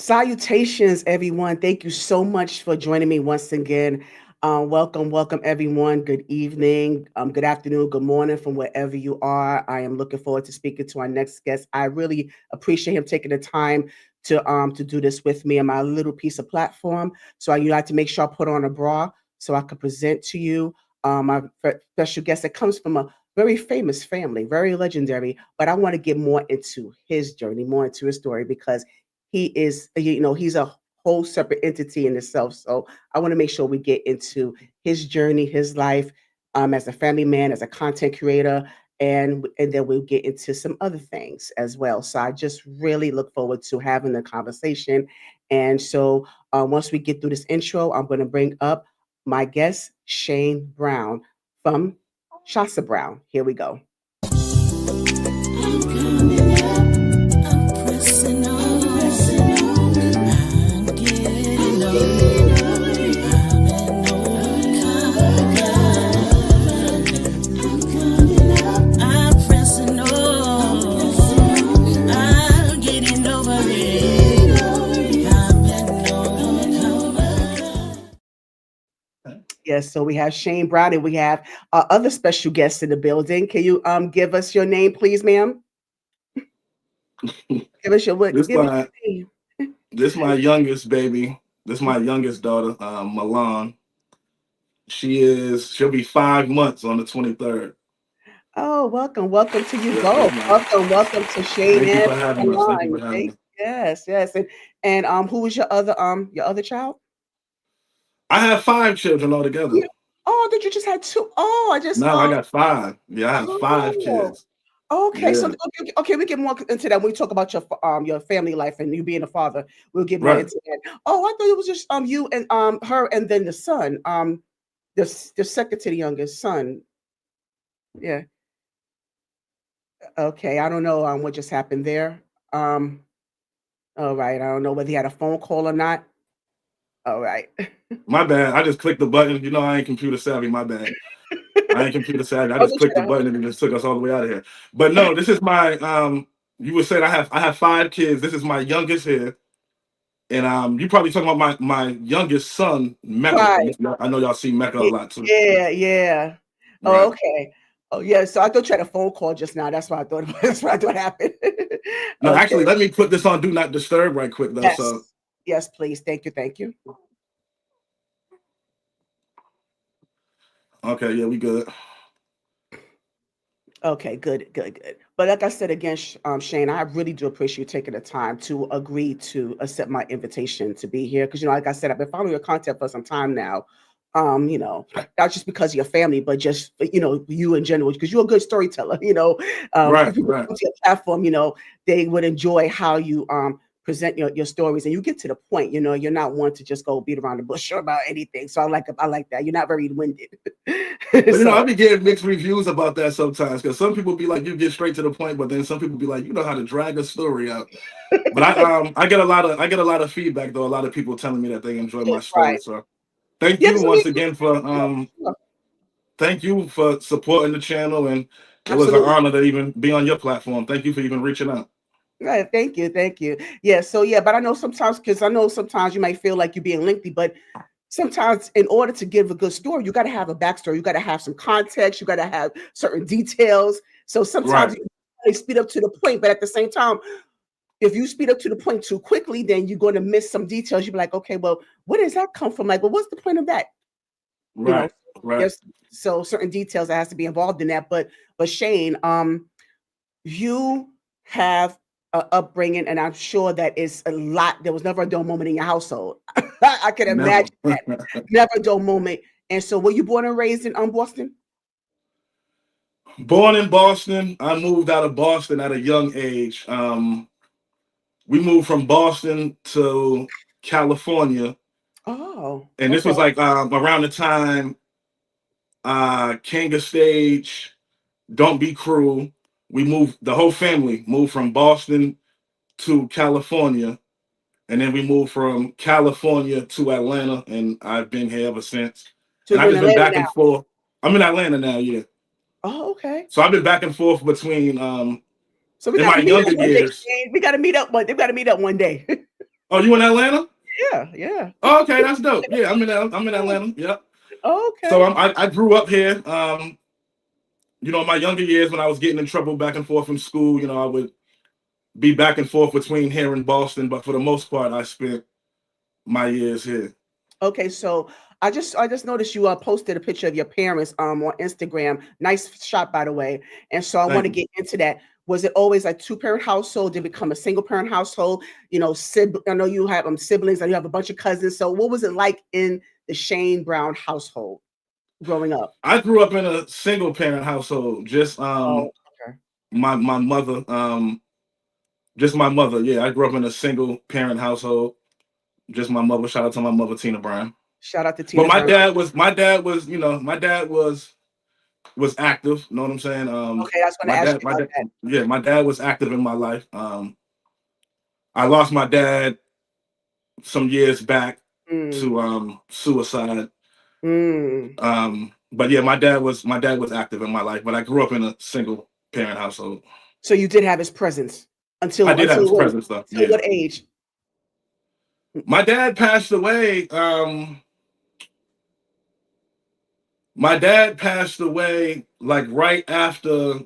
Salutations, everyone. Thank you so much for joining me once again. Welcome, everyone. Good evening, good afternoon, good morning from wherever you are. I am looking forward to speaking to our next guest. I really appreciate him taking the time to do this with me on my little piece of platform. So I like to make sure I put on a bra so I can present to you my special guest that comes from a very famous family, very legendary. But I want to get more into his journey, more into his story because he is, he's a whole separate entity in itself. So I want to make sure we get into his journey, his life, as a family man, as a content creator, and then we'll get into some other things as well. So I just really look forward to having the conversation. And so once we get through this intro, I'm going to bring up my guest, Shayne Brown from Shasa Brown. Here we go. Yes, so we have Shayne Brown and we have other special guests in the building. Can you give us your name, please, ma'am? Give us your what? This Give us my your name. this my youngest baby. This my youngest daughter, Milan. She'll be 5 months on the 23rd. Oh, welcome to you Yes, both. yes, ma'am. Welcome to Shayne Thank you and for having us. Thank you for Milan. having us. Yes, and who is your other child? I have 5 children altogether. Yeah. Oh, did you just had two? Oh, I just Now I got five. Yeah, I have five oh. kids. Okay, so Yeah, okay, we get more into that when we talk about your family life and you being a father. We'll get more right. into that. Oh, I thought it was just you and her and then the son the second to the youngest son. Yeah. Okay, I don't know what just happened there. Um, all right, I don't know whether he had a phone call or not. All right. My bad. I just clicked the button. You know I ain't computer savvy. My bad. I ain't computer savvy. I Oh, just don't clicked the try button and it just took us all the way out of here. But no, this is my you were saying I have 5 kids. This is my youngest here. And you probably talking about my youngest son, Mecca. right. I know y'all see Mecca a Ye- lot too. Yeah. Oh, Right. okay. Oh, yeah. So I thought you had a phone call just now. That's what I thought. That's what I thought happened. No, Okay. actually, let me put this on Do Not Disturb right quick though. Yes. So Yes, please. Thank you. okay, yeah, we good. Okay, good. But like I said again, Shane, I really do appreciate you taking the time to agree to accept my invitation to be here. Because like I said, I've been following your content for some time now. Not just because of your family, but just you in general, because you're a good storyteller. If Right, people right. come to your platform, they would enjoy how you present your stories and you get to the point. You're not one to just go beat around the bush about anything. So I like that. You're not very winded. But I So be getting mixed reviews about that sometimes because some people be like, you get straight to the point, but then some people be like, you know how to drag a story out. But I get a lot of feedback though. A lot of people telling me that they enjoy my story. right. So thank Yes, you once again for sure. thank you for supporting the channel, and it was an Absolutely. honor to even be on your platform. Thank you for even reaching out. Right. Thank you. Yeah. So yeah, but I know sometimes you might feel like you're being lengthy, but sometimes in order to give a good story, you got to have a backstory. You got to have some context. You got to have certain details. So sometimes Right, you speed up to the point, but at the same time, if you speed up to the point too quickly, then you're going to miss some details. You'll be like, okay, well, where does that come from? Like, well, what's the point of that? You know, right, right. there's so certain details that has to be involved in that. But Shane, you have a upbringing, and I'm sure that is a lot. There was never a dull moment in your household. I can Never. imagine that. Never a dull moment. And so, were you born and raised in Boston? Born in Boston, I moved out of Boston at a young age. We moved from Boston to California, Oh, and this okay. was like around the time King of Stage, Don't Be Cruel. We moved, the whole family moved from Boston to California, and then we moved from California to Atlanta, and I've been here ever since. So And I've you're in just been Atlanta back now. and forth. I'm in Atlanta now, yeah. Oh, okay. So I've been back and forth between So we in got my to meet up younger one day, years. Shane. We got to meet up one. We got to meet up one day. Oh, you in Atlanta? Yeah, yeah. Oh, okay, that's dope. Yeah, I'm in Atlanta. Yep. So Okay. I grew up here. My younger years when I was getting in trouble back and forth from school, I would be back and forth between here and Boston, but for the most part, I spent my years here. Okay, so I just noticed you posted a picture of your parents on Instagram. Nice shot, by the way. And so I want Thank to you. get into that. Was it always a two-parent household? Did it become a single-parent household? I know you have siblings and you have a bunch of cousins. So what was it like in the Shayne Brown household growing up? I grew up in a single parent household. Just Oh, okay. my mother, just my mother. Yeah, I grew up in a single parent household. Just my mother. Shout out to my mother, Tina Brown. Shout out to But Tina Brown. my dad was active. You know what I'm saying? Okay, I was going to ask you My about dad, that. yeah, my dad was active in my life. I lost my dad some years back Mm, to suicide. mm. But yeah, my dad was active in my life, but I grew up in a single parent household. So you did have his presence I until did have his when? presence though. Until Yeah. what age? My dad passed away. My dad passed away like right after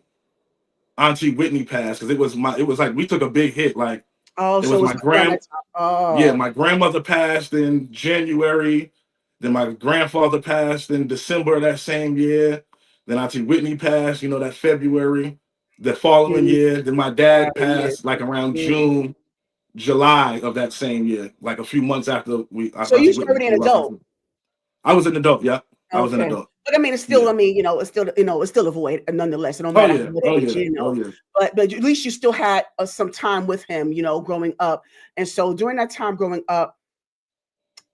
Auntie Whitney passed because it was like we took a big hit. Like Oh, it so was it was my around grand that time. Oh, yeah, my grandmother passed in January. Then my grandfather passed in December of that same year. Then Auntie Whitney passed, that February. The following mm, year, then my wow, dad yeah. passed like around Mm. June, July of that same year, like a few months after So you Auntie was Whitney already an lost her. adult. I was an adult. Yeah, I was an Okay. adult. But I mean, it's still, Yeah. I mean, it's still a void nonetheless. It don't Oh matter yeah. what Oh age, yeah. Oh yeah. but at least you still had some time with him, growing up. And so during that time growing up,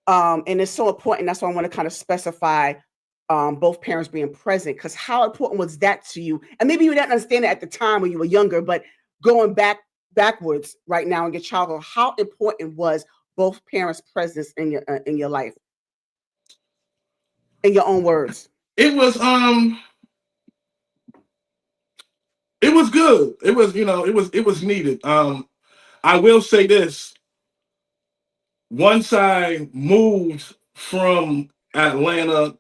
and it's so important. That's why I want to kind of specify both parents being present, because how important was that to you? And maybe you didn't understand it at the time when you were younger, but going backwards right now in your childhood, how important was both parents' presence in your life, in your own words? It was it was good. It was it was needed. I will say this: once I moved from Atlanta,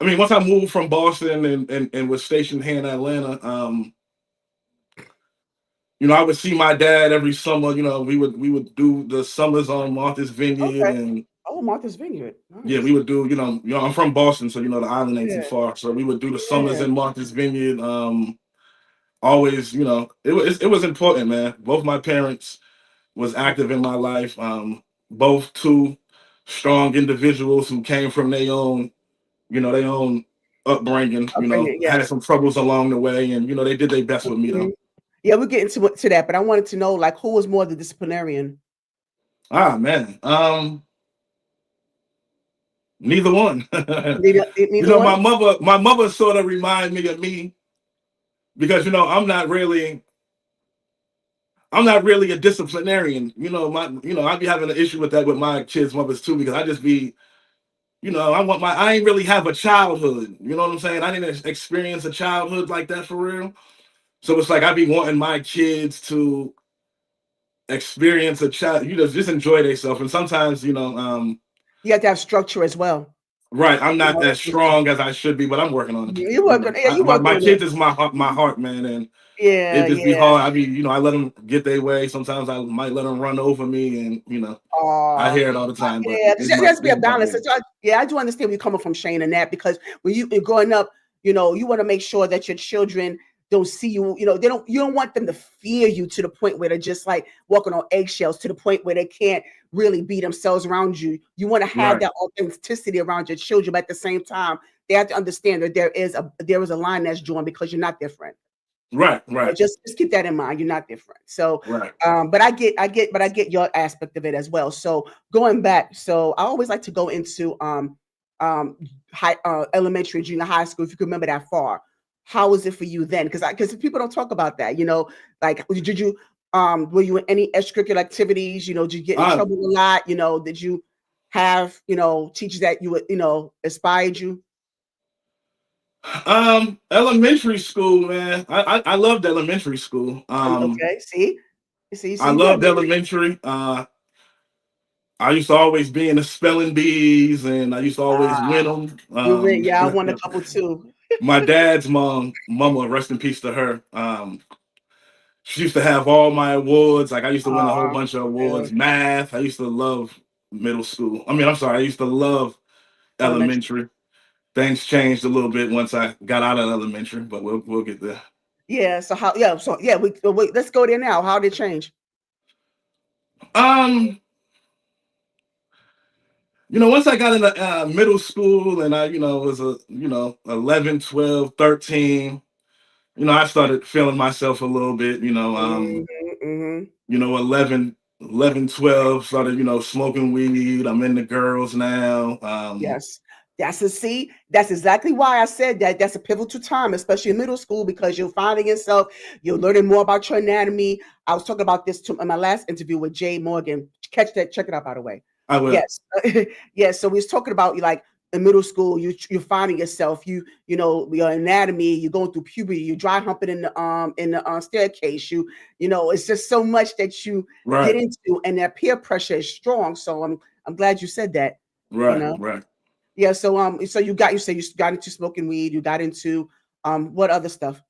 I mean, once I moved from Boston and was stationed here in Atlanta, I would see my dad every summer. We would do the summers on Martha's Vineyard, Okay. and Oh, Martha's Vineyard. yeah, Nice. we would do. I'm from Boston, so the island ain't too Yeah. far. So we would do the summers Yeah. in Martha's Vineyard. Always, it was important, man. Both my parents was active in my life. Both two strong individuals who came from their own upbringing. Upbringing. Had Yes. some troubles along the way, and they did their best with me Mhm. though. Yeah, we'll get into that, but I wanted to know, like, who was more the disciplinarian? Ah man, neither one. Neither one. My mother sort of reminded me of me because I'm not really a disciplinarian. I'd be having an issue with that with my kids' mothers too because I just be I ain't really have a childhood. You know what I'm saying? I didn't experience a childhood like that for real. So it's like I be wanting my kids to experience a child, just enjoy themselves. And sometimes, You have to have structure as well. right, I'm You not know, as strong as I should be, but I'm working on it. you work on. Yeah, you My working on it. kids is my heart, man, and it Yeah, just be yeah. hard. I mean, I let them get their way. Sometimes I might let them run over me, and I Aw. hear it all the time. But Yeah, it's there my has to be it's a my balance. baby. Yeah, I do understand where you're coming from, Shane, and that, because when you're growing up, you want to make sure that your children don't see you. You don't want them to fear you to the point where they're just like walking on eggshells, to the point where they can't really be themselves around you. You want to have Right, that authenticity around your children, but at the same time, they have to understand that there is a line that's drawn, because you're not different. right, right, Just keep that in mind. You're not different. So, right. but I get your aspect of it as well. So going back, so I always like to go into elementary, junior high school. If you can remember that far, how was it for you then? Because people don't talk about that. Like, did you were you in any extracurricular activities? Did you get in Uh, trouble a lot? Did you have teachers that you would inspired you? Elementary school, man. I loved elementary school. Okay, see, I you good, loved man. elementary. I used to always be in the spelling bees, and I used to always Ah, win them. you went, yeah, I won a couple too. My dad's mama, rest in peace to her. She used to have all my awards. Like I used to win a whole Aw, bunch of yeah, awards. Math. I used to love middle school. I mean, I'm sorry. I used to love elementary. elementary. Things changed a little bit once I got out of elementary, but we'll get there. Yeah, so how yeah, so yeah, let's go there now. How did it change? Um, once I got into middle school and I, was 11, 12, 13, I started feeling myself a little bit, Mhm, mhm. 11, 11, 12, started, smoking weed. I'm into girls now. Yes. That's exactly why I said that. That's a pivotal time, especially in middle school, because you're finding yourself, you're learning more about your anatomy. I was talking about this in my last interview with Jay Morgan. Catch that, check it out, by the way. I will. Yes. Yes. So we was talking about like in middle school, you're finding yourself, your anatomy, you're going through puberty, you're dry humping in the staircase. It's just so much that you get Right, into, and that peer pressure is strong. So I'm glad you said that, you right, know. right. Yeah, so you got into smoking weed, you got into what other stuff?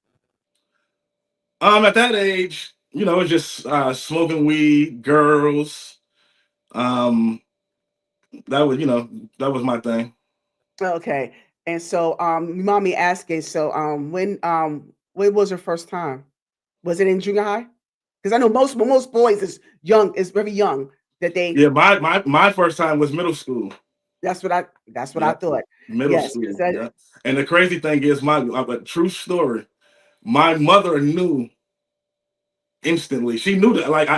At that age, it's just smoking weed, girls. Um, that was my thing. Okay. And so you mind me asking, so when was your first time? Was it in junior high? Because I know most boys is very young that they Yeah, my first time was middle school. that's what I Yeah, thought. middle Yes, because school. that Yeah, and the crazy thing is, my a true story. My mother knew instantly. She knew that. Like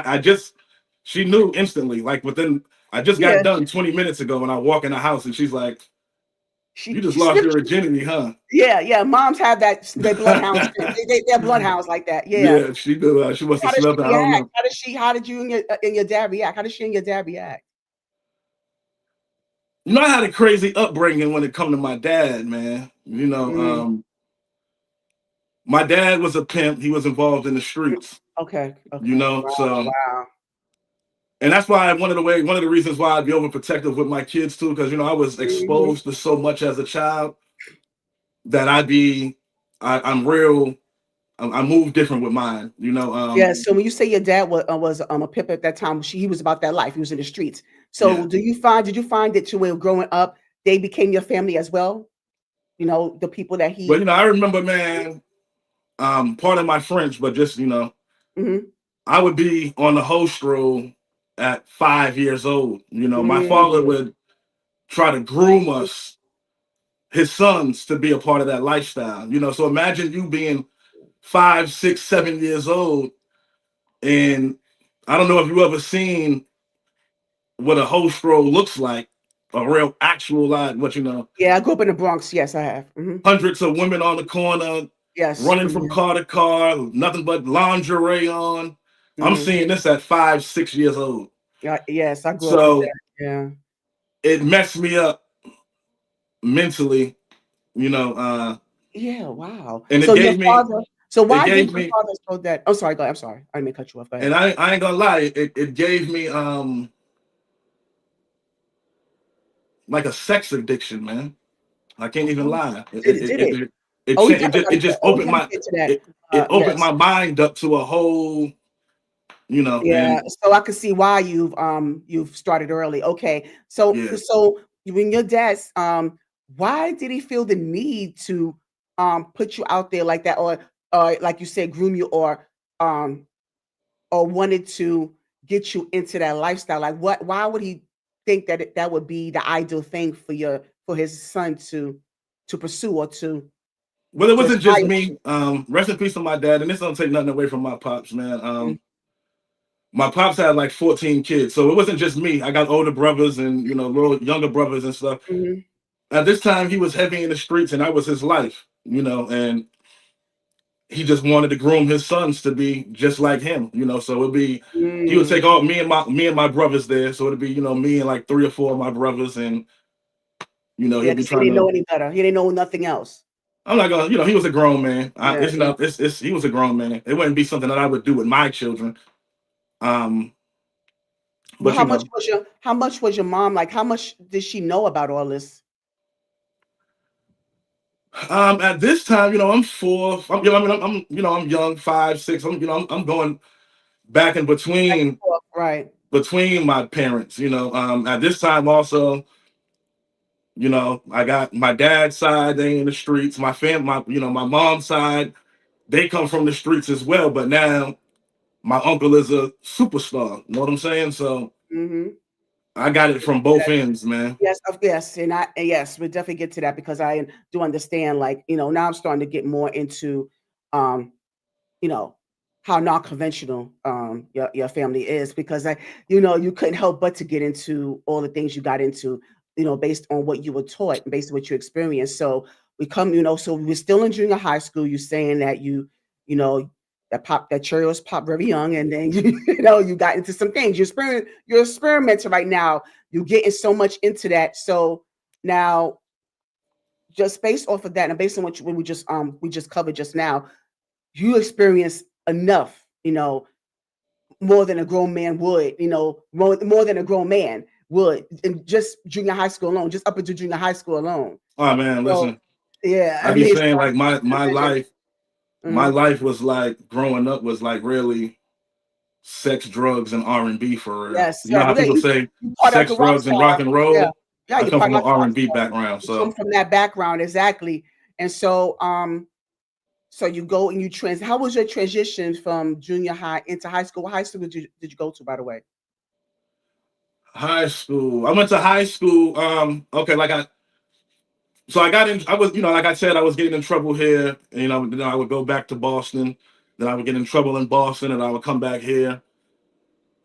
she knew instantly. Like within, I just got yeah, done 20 minutes ago when I walk in the house, and she's like, "You she just she lost snipped your you. virginity, huh?" Yeah, yeah. Moms have that they bloodhound scent. They're bloodhounds like that. Yeah. Yeah, she knew. She must How have does smelled it. she I don't react? know. How did you and your dad react? How did she and your dad react? I had a crazy upbringing when it come to my dad, man. Mm, My dad was a pimp. He was involved in the streets. okay, okay. Wow, So wow. and that's why one of the reasons why I'd be overprotective with my kids too, because I was Mhm. exposed to so much as a child that I'm real. I move different with mine. Yeah, so when you say your dad was a pimp at that time, he was about that life. He was in the streets. Yeah. So did you find that you were growing up, they became your family as well? The people that But he I remember, man. Pardon my French, but just Mhm. I would be on the host roll at 5 years old. My father Mm. would try to groom us, his sons, to be a part of that lifestyle. So imagine you being 5, 6, 7 years old, and I don't know if you ever seen what a host roll looks like, a real actual like what Yeah, I grew up in the Bronx. Yes, I have. Mhm. hundreds of women on the corner Yes. running from Mhm. car to car, nothing but lingerie on. I'm Mhm. seeing this at 5, 6 years old. Yeah, yes, I grew up with So that. Yeah. it messed me up mentally, you know, uh, Yeah, wow. and So your father so it why did gave your me, father so that I'm sorry, go ahead. I'm sorry. I didn't mean to cut you off. Go ahead. and I ain't gonna lie, it gave me like a sex addiction, man. I can't even Oh, lie. did it? Oh, we It definitely just opened gotta my get to that. it opened Yes. my mind up to a whole, Yeah, and so I can see why you've started early. Okay. So yeah. so when your dad's why did he feel the need to put you out there like that, or like you said groom you, um or wanted to get you into that lifestyle? Like why would he think that that would be the ideal thing for his son to pursue or Well, it to wasn't just aspire me. Rest in peace to my dad, and this don't take nothing away from my pops, man. to? My pops had like 14 kids, so it wasn't just me. I got older brothers and little younger brothers and stuff. Mhm. At this time, he was heavy in the streets, and that was his life, and he just wanted to groom his sons to be just like him, So it'd be he would take Mm. all me and my brothers there, so it'd be me and like three or four of my brothers, and Yeah, he'll be 'cause he trying didn't know to. any better. He didn't know nothing else. I'm not gonna, he was a grown man. Yeah, It's yeah. not, he was a grown man. It wouldn't be something that I would do with my children. Um, Well, But you know, how much was your mom like? How much did she know about all this? at this time, I'm four. I'm young, 5, 6. I'm going back and Back and between forth, right? my parents. At this time also, I got my dad's side, they in the streets. My mom's side, they come from the streets as well. But now my uncle is a superstar. You know what I'm saying? So Mhm. I got it from both ends, man. Yes, yes, and yes, we'll definitely get to that because I do understand, like, now I'm starting to get more into, um, you know, how non-conventional your family is because you couldn't help but to get into all the things you got into, based on what you were taught and based on what you experienced. So so we're still in junior high school. You're saying that you know, that Cheerios pop very young, and then you got into some things. You're experimenting right now. You're getting so much into that. So now, just based off of that, and based on what we just covered just now, you experience enough, more than a grown man would, more than a grown man would in just junior high school alone, just up into junior high school alone. Oh man, So listen, yeah, I I be mean, so saying like my I my can imagine. life, my Mhm. life was like growing up was like really sex, drugs, and R&B for real. Yes, You know how yeah, people say you part of sex, the rock drugs, and rock star. and Yeah, roll? yeah, I you're come part from of an the rock R&B star. background, You come so from that background, exactly. And so you go and you how was your transition from junior high into high school? What high school did you go to, by the way? high school. I went to high school. Okay, so I got in. I was, like I said, I was getting in trouble here. Then I would go back to Boston. Then I would get in trouble in Boston, and I would come back here.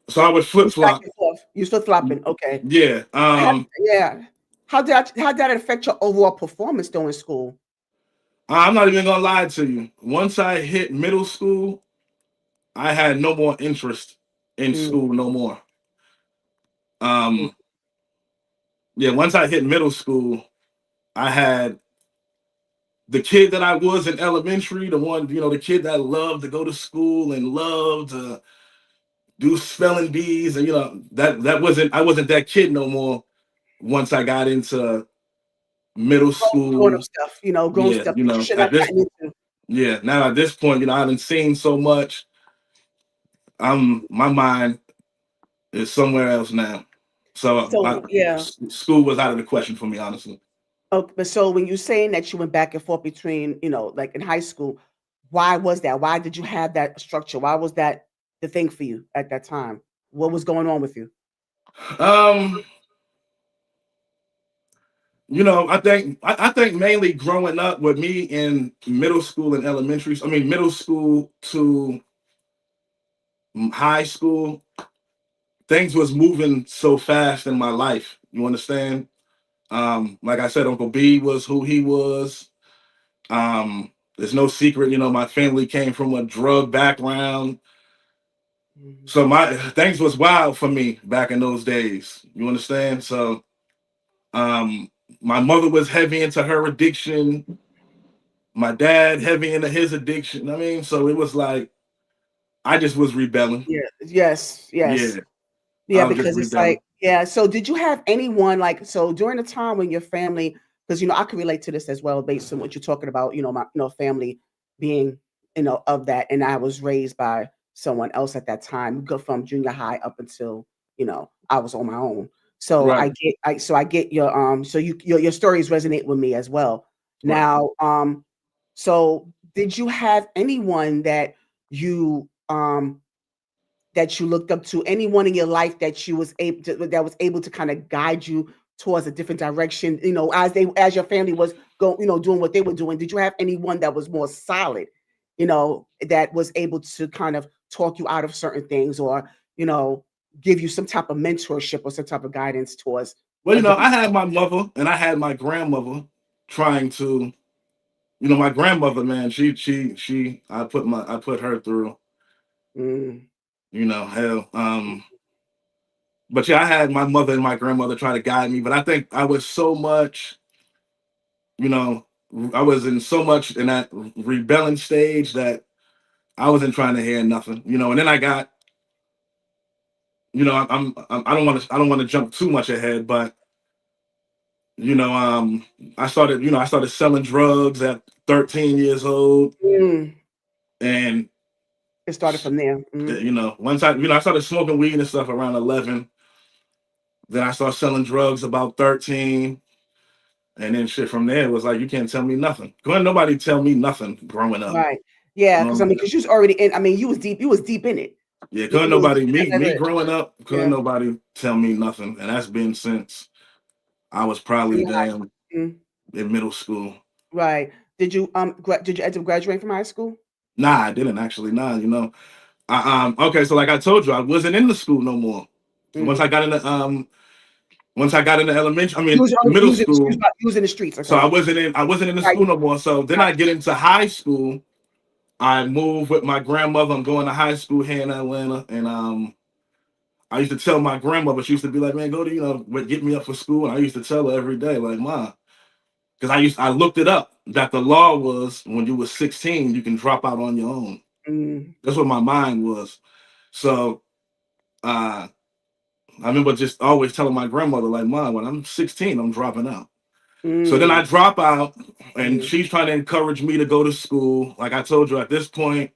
So I would flip Back flop. and forth. You flip flopping. Okay. Yeah. Yeah. How did that affect your overall performance though in school? I'm not even gonna lie to you. Once I hit middle school, I had no more interest in Mm, school no more. mm. Um, yeah, once I hit middle school, I had the kid that I was in elementary, the kid that loved to go to school and loved to do spelling bees, and that wasn't I wasn't that kid no more. Once I got into middle Grown up school, stuff, grown yeah, stuff that you should not at have this, gotten into. yeah, now at this point, I done seen so much. My mind is somewhere else now. So So yeah. school was out of the question for me, honestly. Okay, but so when you're saying that you went back and forth between, like in high school, why was that? Why did you have that structure? Why was that the thing for you at that time? What was going on with you? Um, I think mainly growing up with me in middle school and elementary. I mean, middle school to high school, things was moving so fast in my life. You understand? Like I said, Uncle B was who he was. There's no secret, my family came from a drug background. Mhm. So my things was wild for me back in those days. You understand? So um my mother was heavy into her addiction, my dad heavy into his addiction. I mean, so it was like I just was rebelling. Yeah. Yes. Yes. Yeah, Yeah, I was just because it's rebelling. like, yeah. So did you have anyone like so during the time when your family, because I can relate to this as well based on what you're talking about, my family being, of that. And I was raised by someone else at that time, go from junior high up until, I was on my own. So Right, I get so your stories resonate with me as well. right. Now, so did you have anyone that you looked up to, anyone in your life that was able to kind of guide you towards a different direction, as your family was doing what they were doing? Did you have anyone that was more solid, that was able to kind of talk you out of certain things or, give you some type of mentorship or some type of guidance towards Well, a different I had my mother and I had my grandmother trying to, my grandmother, man, I put her through, mm, hell. But yeah, I had my mother and my grandmother try to guide me, but I think I was so much, you know, I was in so much in that rebelling stage that I wasn't trying to hear nothing, and then I got, I don't want to jump too much ahead, but you know, I started selling drugs at 13 years old, Mm. and It started from there. Mm. once I started smoking weed and stuff around 11. Then I started selling drugs about 13. And then shit from there was like, you can't tell me nothing. Couldn't nobody tell me nothing growing up. Right. Yeah, because I Um, mean, because you was already in. I mean, you was deep in it. yeah, You couldn't was nobody deep in that me hood. growing up, couldn't Yeah. nobody tell me nothing. And that's been since I was probably Junior high. damn Mm. in middle school. Right. Did you end up graduating from high school? Nah, I didn't actually. Nah. Okay, so like I told you, I wasn't in the school no more. Once I Mm. got into elementary, I mean middle school. You was in the streets. So Okay. I wasn't in the Right. school no more. So then Right. I get into high school. I moved with my grandmother. I'm going to high school here in Atlanta, and I used to tell my grandmother. She used to be like, "Man, go to get me up for school." And I used to tell her every day, like, "Ma," because I looked it up that the law was when you were 16, you can drop out on your own. Mm. That's what my mind was. So uh, I remember just always telling my grandmother, like, "Mom, when I'm 16, I'm dropping out." So then I Mm. drop out, and Mm. she's trying to encourage me to go to school. Like I told you, at this point,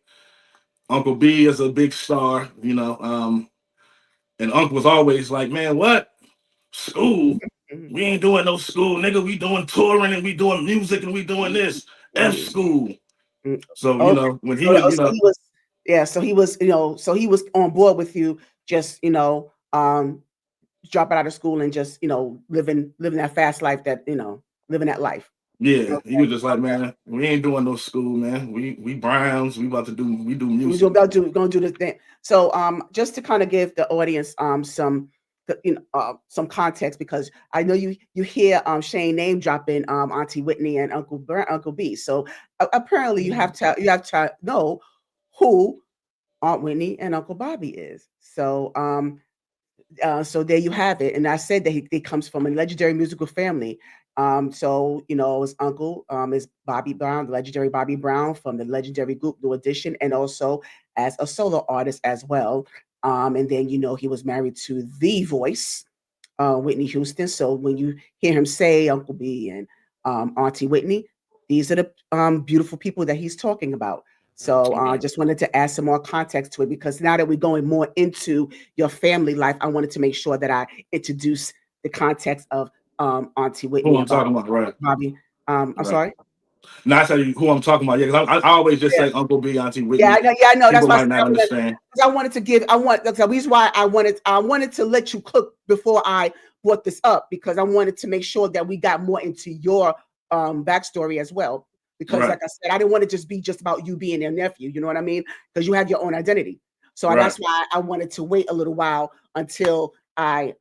Uncle B is a big star, and Uncle was always like, "Man, what school? Mm. We ain't doing no school, nigga. We doing touring and we doing music and we doing this F Mm. school." Mm. So Okay. when he So, was, so he was, yeah. So he was on board with you. Just dropping out of school and just living that fast life that living that life. yeah, he Okay. was just like, "Man, we ain't doing no school, man. We Browns. We do We're music." gonna do this thing. So just to kind of give the audience some context, because I know you hear Shayne name dropping Auntie Whitney and Uncle B. So apparently you have to know who Aunt Whitney and Uncle Bobby is. So there you have it. And I said that he comes from a legendary musical family. So his uncle is Bobby Brown, the legendary Bobby Brown from the legendary group New Edition, and also as a solo artist as well. And then he was married to the voice, Whitney Houston. So when you hear him say Uncle B and Auntie Whitney, these are the beautiful people that he's talking about. So I Right. just wanted to add some more context to it, because now that we're going more into your family life, I wanted to make sure that I introduce the context of Auntie Who Whitney I'm and talking about, right? Bobby. I'm Right. sorry. Now I tell you who I'm talking about. Yeah, because I always just Yeah, say Uncle B, Auntie yeah, I Whitney. know. Yeah, I know. That's People why I might said not understand. 'cause I wanted to give. That's the reason why I wanted to let you cook before I brought this up, because I wanted to make sure that we got more into your backstory as well. Because Right. like I said, I didn't want it just be just about you being their nephew. You know what I mean? Because you have your own identity. So Right. that's why I wanted to wait a little while until I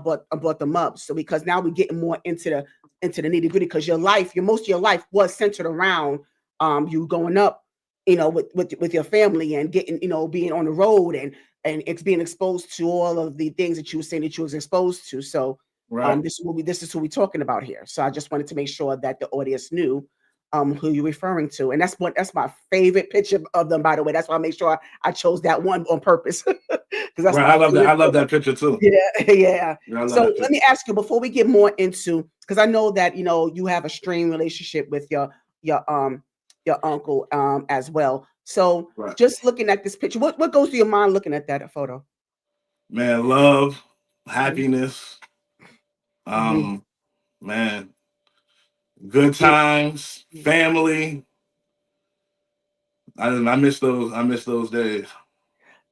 brought them up. So because now we're getting more into the nitty gritty, because most of your life was centered around you growing up, with your family, and getting, being on the road, and it's being exposed to all of the things that you were saying that you was exposed to. So Right. this is who we're talking about here. So I just wanted to make sure that the audience knew who you're referring to. And that's my favorite picture of them, by the way. That's why I made sure I chose that one on purpose. Because that's Right. my I love that. favorite I love photo. that picture too. Yeah, yeah. Yeah, I love So that let picture. me ask you before we get more into, because I know that you have a strained relationship with your uncle as well. So Right. just looking at this picture, what goes through your mind looking at that photo? Man, love, Mhm, happiness, mhm, um, man, good mm, times, mm. family. I miss those. I miss those days.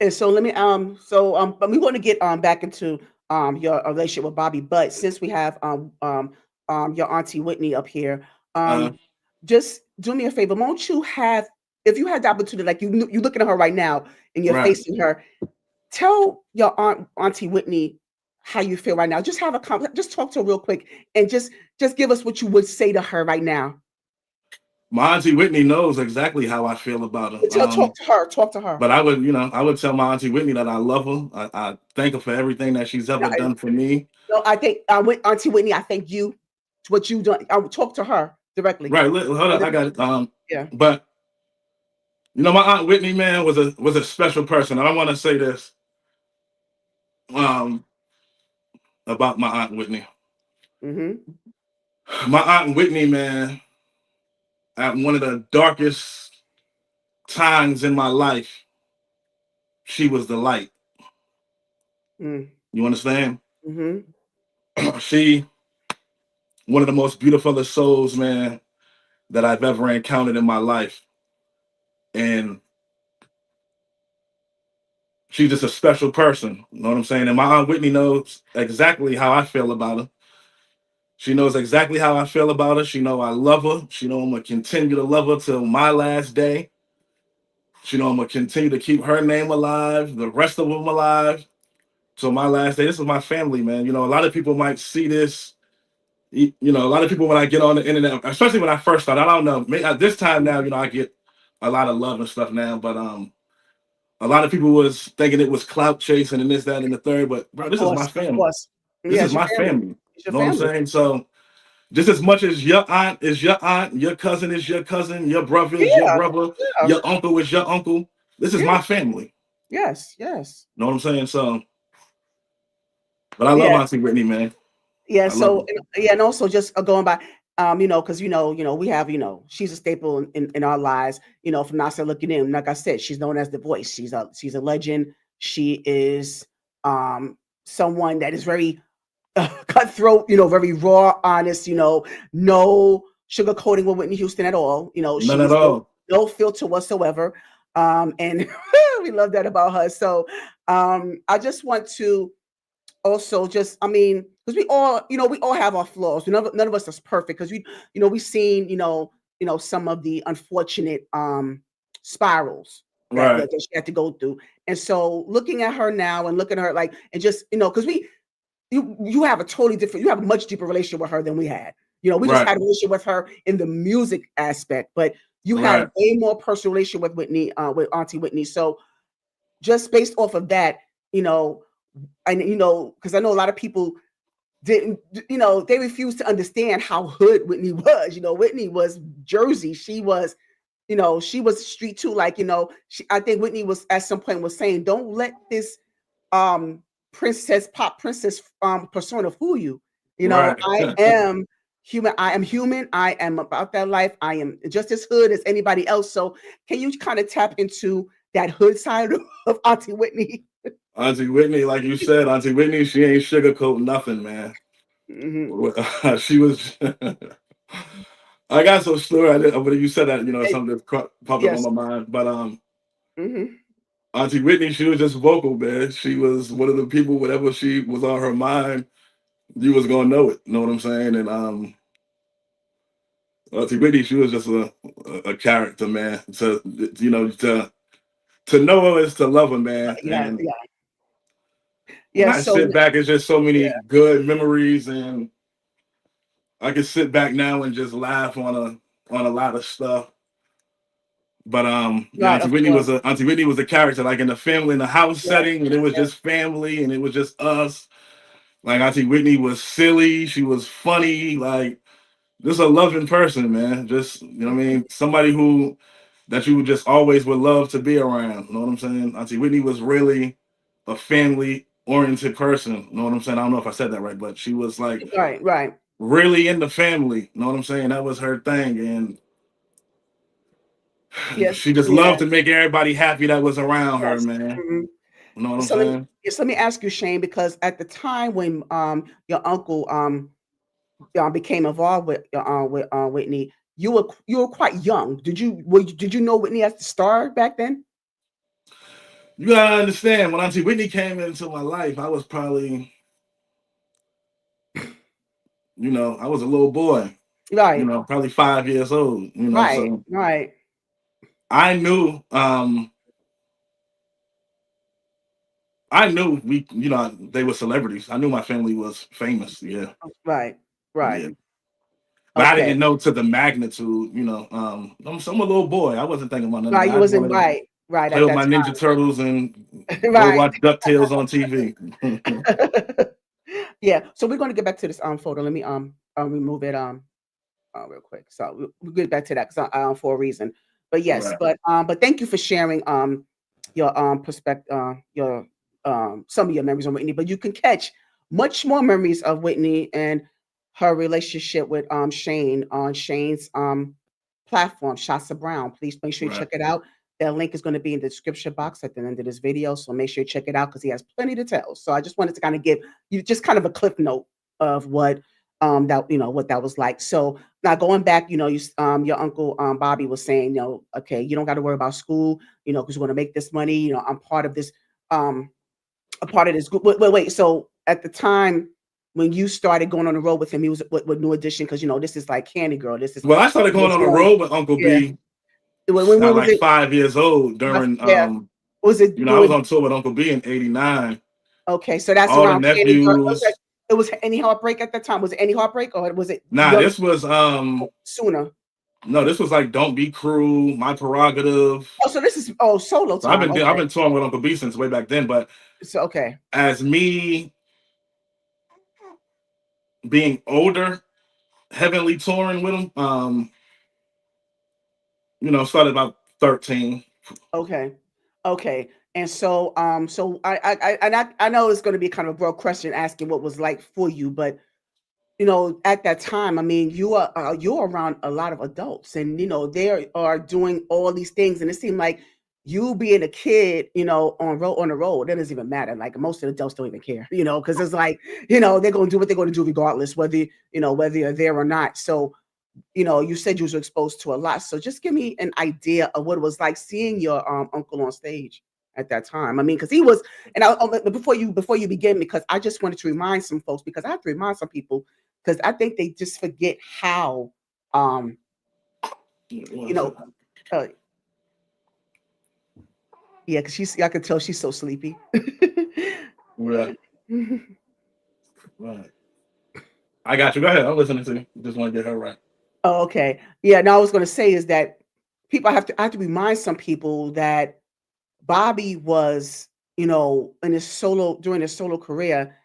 And so let me but we want to get back into your relationship with Bobby, but since we have your auntie Whitney up here, Uh, um just do me a favor. Won't you have, if you had the opportunity, like you looking at her right now and you're right. facing her, tell your auntie Whitney how you feel right now. Just have just talk to her real quick, and just give us what you would say to her right now. My auntie Whitney knows exactly how I feel about her. Talk to her. Talk to her. But I would tell my auntie Whitney that I love her. I thank her for everything that she's No, ever done for me. no, I think with Auntie Whitney, I thank you to what you done. I would talk to her directly. Right. Hold And up, then, I got it. yeah. But my aunt Whitney, man, was a special person. And I want to say this. um, about my aunt Whitney. Mm-hmm. My aunt Whitney, man, at one of the darkest times in my life, she was the light. You understand? Mm-hmm. She, one of the most beautiful souls, man, that I've ever encountered in my life. And she's just a special person. You know what I'm saying? And my aunt Whitney knows exactly how I feel about her. She knows exactly how I feel about her. She know I love her. She know I'm gonna continue to love her till my last day. She know I'm gonna continue to keep her name alive, the rest of them alive, till my last day. This is my family, man. You know, a lot of people might see this. A lot of people when I get on the internet, especially when I first started, I don't know. At this time now, I get a lot of love and stuff now. But a lot of people was thinking it was clout chasing and this, that, and the third. But bro, Of this is my course, of family. course. This Yeah, is it's your my family. family. It's your You know what I'm family. saying? So just as much as your aunt is your aunt, your cousin is your cousin, your brother is your Yeah, brother, yeah, your uncle is your uncle. This is yeah. my family. Yes, yes. You know what I'm saying? So, but I love Yeah, Auntie Whitney, man. yeah. I love So her. yeah, and also just going by, because we have, she's a staple in our lives. From NASA looking in, like I said, she's known as the voice. She's a legend. She is someone that is very cutthroat, very raw, honest, no sugarcoating with Whitney Houston at all. None She at is all. no filter whatsoever. And we love that about her. So I just want to also just, because we all have our flaws. None of us is perfect because we've seen, some of the unfortunate spirals Right, that she had to go through. And so looking at her now and looking at her like, and just, because you have a totally different, you have a much deeper relationship with her than we had. We just right, had a relationship with her in the music aspect, but you had a right, way more personal relationship with Whitney, with Auntie Whitney. So just based off of that, you know, and because I know a lot of people didn't, they refused to understand how hood Whitney was. Whitney was Jersey. She was street too. Like, I think Whitney was at some point was saying, don't let this um pop princess persona fool you. right. I am human. I am human. I am about that life. I am just as hood as anybody else. So can you kind of tap into that hood side of Auntie Whitney? Auntie Whitney, like you said, Auntie Whitney, she ain't sugarcoat nothing, man. Hmm. She was. I got some story. When you said that, something that popped up on Yes. my mind. But Hmm. Auntie Whitney, she was just vocal, man. She was one of the people. Whatever she was on her mind, you was gonna know it. You know what I'm saying? And Auntie Whitney, she was just a character, man. To know her is to love her, man. Yeah. And Yeah. when Yeah. I So sit back, it's just so yeah. many good memories, and I can sit back now and just laugh on a lot of stuff. But yeah, Right. Of course. Auntie Whitney was a character, like in the family, in the house Yes. setting, and it was Yes. just family, and it was just us. Like Auntie Whitney was silly, she was funny, like just a loving person, man. Just what I mean, somebody who that you would just always would love to be around. You know what I'm saying? Auntie Whitney was really a family oriented person. You know what I'm saying? I don't know if I said that right, but she was like Right. Right. really in the family. You know what I'm saying? That was her thing. And Yes. she just Yeah. loved to make everybody happy that was around her, Yes. man. Mhm. You know what I'm So let me saying? yes, let me ask you, Shane, because at the time when your uncle became involved with Whitney, you were quite young. Did you know Whitney as the star back then? You gotta understand, when Auntie Whitney came into my life, I was probably, I was a little boy, Right, probably 5 years old, right, so right, I knew, they were celebrities. I knew my family was famous. Yeah, right, right. yeah. But I Okay, didn't know to the magnitude, I'm a little boy. I wasn't thinking about none of right. that. You I just wasn't wanted to right, right play at with that my Ninja Turtles and time. go Right. watch DuckTales on TV. Yeah. So we're going to get back to this photo. Let me remove it real quick. So we'll get back to that because for a reason. But yes, Right. but thank you for sharing your perspective, some of your memories on Whitney, but you can catch much more memories of Whitney and her relationship with Shayne on Shayne's platform, Shasa Brown. Please make sure you Right. check it out. That link is going to be in the description box at the end of this video. So make sure you check it out because he has plenty to tell. So I just wanted to kind of give you just kind of a clip note of what that what that was like. So now going back, your uncle Bobby was saying, okay, you don't got to worry about school, because you're going to make this money. I'm part of this, a part of this group. Wait. So at the time when you started going on the road with him, he was with New Edition because this is like Candy Girl. This is Well, I started going this on the young. road with Uncle Yeah. B When at was like it? 5 years old during Yeah. Was it I was doing? on tour with Uncle B in '89. Okay, so that's All the around Candy Girl. nephews. It was Any Heartbreak at the time. Was it Any Heartbreak or was it Nah, Young this was Sooner? no, this was like Don't Be Cruel, My Prerogative. Oh, so this is solo So I've time. been I've Okay. been touring with Uncle B since way back then. But So okay. as me being older, heavily touring with him, started about 13. Okay. Okay. And so so I know it's going to be kind of a broad question asking what was like for you, but at that time, I mean, you're around a lot of adults, and they are doing all these things, and it seemed like you being a kid, on the road, that doesn't even matter. Like most of the adults don't even care, because it's like, they're gonna do what they're gonna do regardless, whether you're there or not. So, you said you was exposed to a lot. So just give me an idea of what it was like seeing your uncle on stage at that time. I mean, because he was, and but before you begin, because I just wanted to remind some folks, because I have to remind some people, because I think they just forget how, um, you know, uh, yeah, because I can tell she's so sleepy. Yeah, right. I got you. Go ahead. I'm listening to you. Just want to get her right. Oh, okay. Yeah. Now I was going to say is that I have to remind some people that Bobby was, in his solo during his solo career,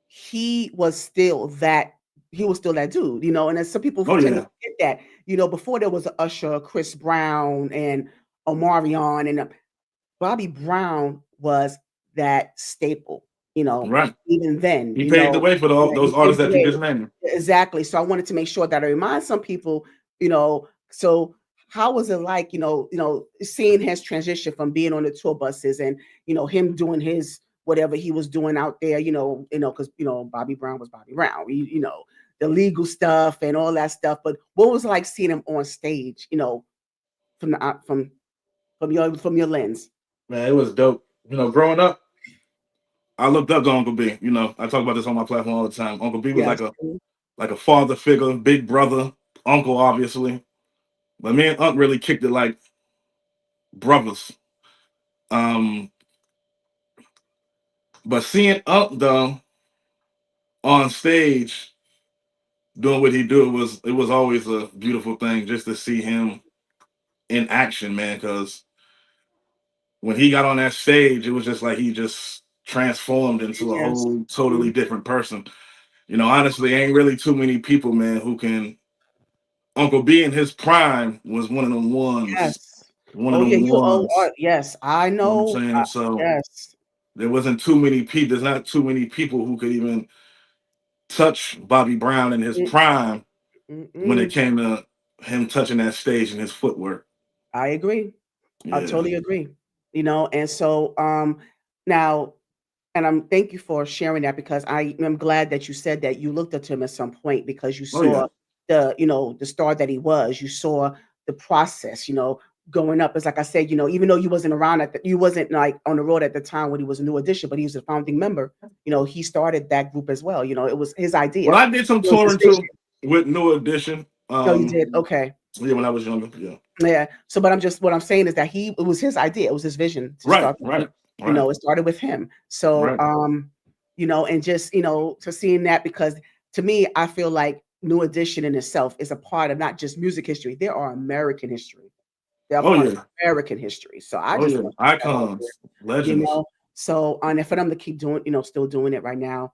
he was still that he was still that dude, and then some people Oh tend to yeah, forget that, before there was Usher, Chris Brown, and Omarion, and Bobby Brown was that staple, right. even then, He paved the way for yeah, he those artists paved the that you way. just named. Exactly. So I wanted to make sure that I remind some people, so how was it like, seeing his transition from being on the tour buses and, him doing his whatever he was doing out there, because Bobby Brown was Bobby Brown, the legal stuff and all that stuff. But what was it like seeing him on stage, from the from your lens? Man, it was dope. Growing up, I looked up to Uncle B. I talk about this on my platform all the time. Uncle B was Yes. like a father figure, big brother, uncle, obviously. But me and Unc really kicked it like brothers. Um, but seeing Unc though on stage doing what he do it was always a beautiful thing just to see him in action, man. Because when he got on that stage, it was just like he just transformed into a Yes. whole totally Mm, different person. Honestly, ain't really too many people, man, who can. Uncle B in his prime was one of them ones. yes. One of Oh, yeah, them you ones. yes, I You know what I'm know. saying? So Yes. there wasn't too many people. There's not too many people who could even touch Bobby Brown in his Mm, prime when it mm-mm. came to him touching that stage and his footwork. I agree. I Yeah. totally agree. And so now, and thank you for sharing that, because I am glad that you said that you looked up to him at some point because you Oh yeah. saw the star that he was. You saw the process, going up. It's like I said, even though you wasn't around you wasn't like on the road at the time when he was a New Edition, but he was a founding member. He started that group as well. It was his Well, idea. I did some It was his touring vision. too with New Edition. No, you did. Okay. Yeah, when I was younger. Yeah. Yeah. So, but what I'm saying is that it was his idea. It was his vision to Right. start the Right. group. Right. It started with him. So, Right. and just, to seeing that, because to me, I feel like New Edition in itself is a part of not just music history. They are American history. They're a Oh part of yeah. American history. So I Oh just yeah. want to put that out there, Icons, you legends. know. So, and for them to keep doing, still doing it right now,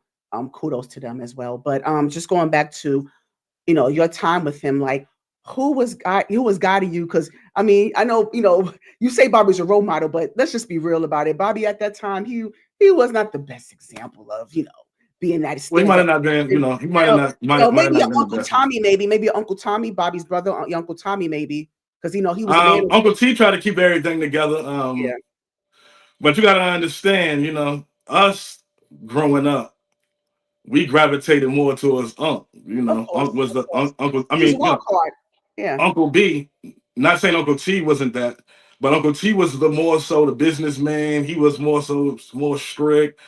kudos to them as well. But just going back to your time with him, like who was guiding you? Because I mean, I know, you say Bobby's a role model, but let's just be real about it. Bobby at that time, he he was not the best example of, being that Well, he might have stand-up not been, person. he might have not, might have Maybe not your been the Uncle best one. Tommy, maybe your Uncle Tommy, Bobby's brother, your Uncle Tommy, maybe, because he was a man. Uncle T tried to keep everything together. Yeah, But you got to understand, us growing up, we gravitated more towards Unc. Unc was of the course. Uncle. I He was a mean, wild card. Yeah. Uncle B. Not saying Uncle T wasn't that, but Uncle T was the more so the businessman. He was more so more strict.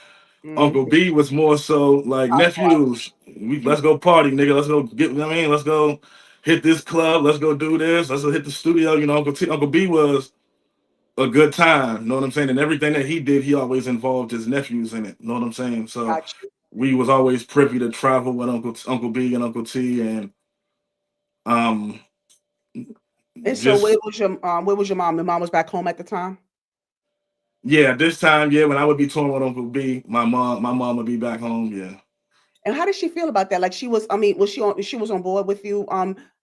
Uncle Hmm. B was more so like nephews. Let's go party, nigga. Let's go get. I mean, let's go hit this club. Let's go do this. Let's go hit the studio. Uncle B was a good time. You know what I'm saying? And everything that he did, he always involved his nephews in it. You know what I'm saying? So Got you. we was always privy to travel with Uncle B and Uncle T, and um And so, just where was your mom? Your mom was back home at the time. yeah. This time, yeah, when I would be touring with Uncle B, my mom would be back home. Yeah. And how did she feel about that? Like she was, I mean, she was on board with you,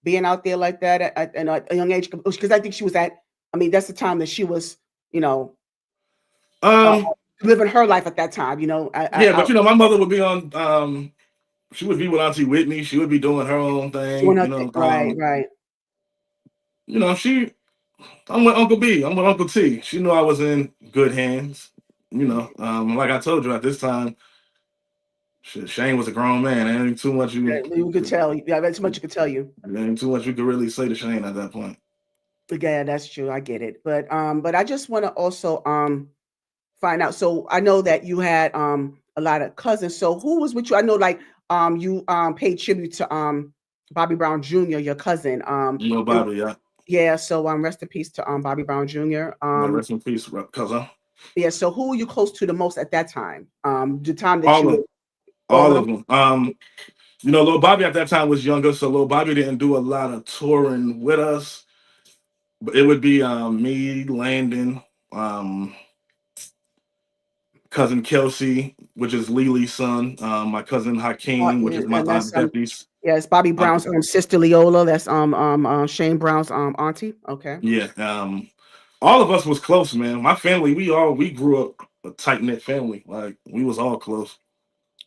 being out there like that at a young age? Because I think she was at, I mean, that's the time that she was, you know, uh, Um. living her life at that time. Yeah, but Out my mother would be on. She would be with Auntie Whitney. She would be doing her own doing thing. her thing. Right, right. She. I'm with Uncle B. I'm with Uncle T. She knew I was in good hands. Like I told you at this time, shit, Shayne was a grown man. There ain't too much you. Yeah, you could tell. Yeah, that's much you could tell you. There ain't too much you could really say to Shayne at that point. Yeah, that's true. I get it. But I just want to also find out. So I know that you had a lot of cousins. So who was with you? I know like you paid tribute to Bobby Brown Jr., your cousin. And Bobby, yeah. yeah, so rest in peace to Bobby Brown Jr. Yeah, rest in peace, cousin. Yeah, so who were you close to the most at that time? The time that All you of were all all of them? of them. Little Bobby at that time was younger, so little Bobby didn't do a lot of touring with us. But it would be me, Landon, um, cousin Kelsey, which is Lily's son, my cousin Hakeem, which is my And aunt that's Beppy's. yeah, it's Bobby Uh, Brown's sister Leola. That's Shayne Brown's auntie. Okay. yeah, all of us was close, man. My family, we grew up a tight knit family. Like we was all close.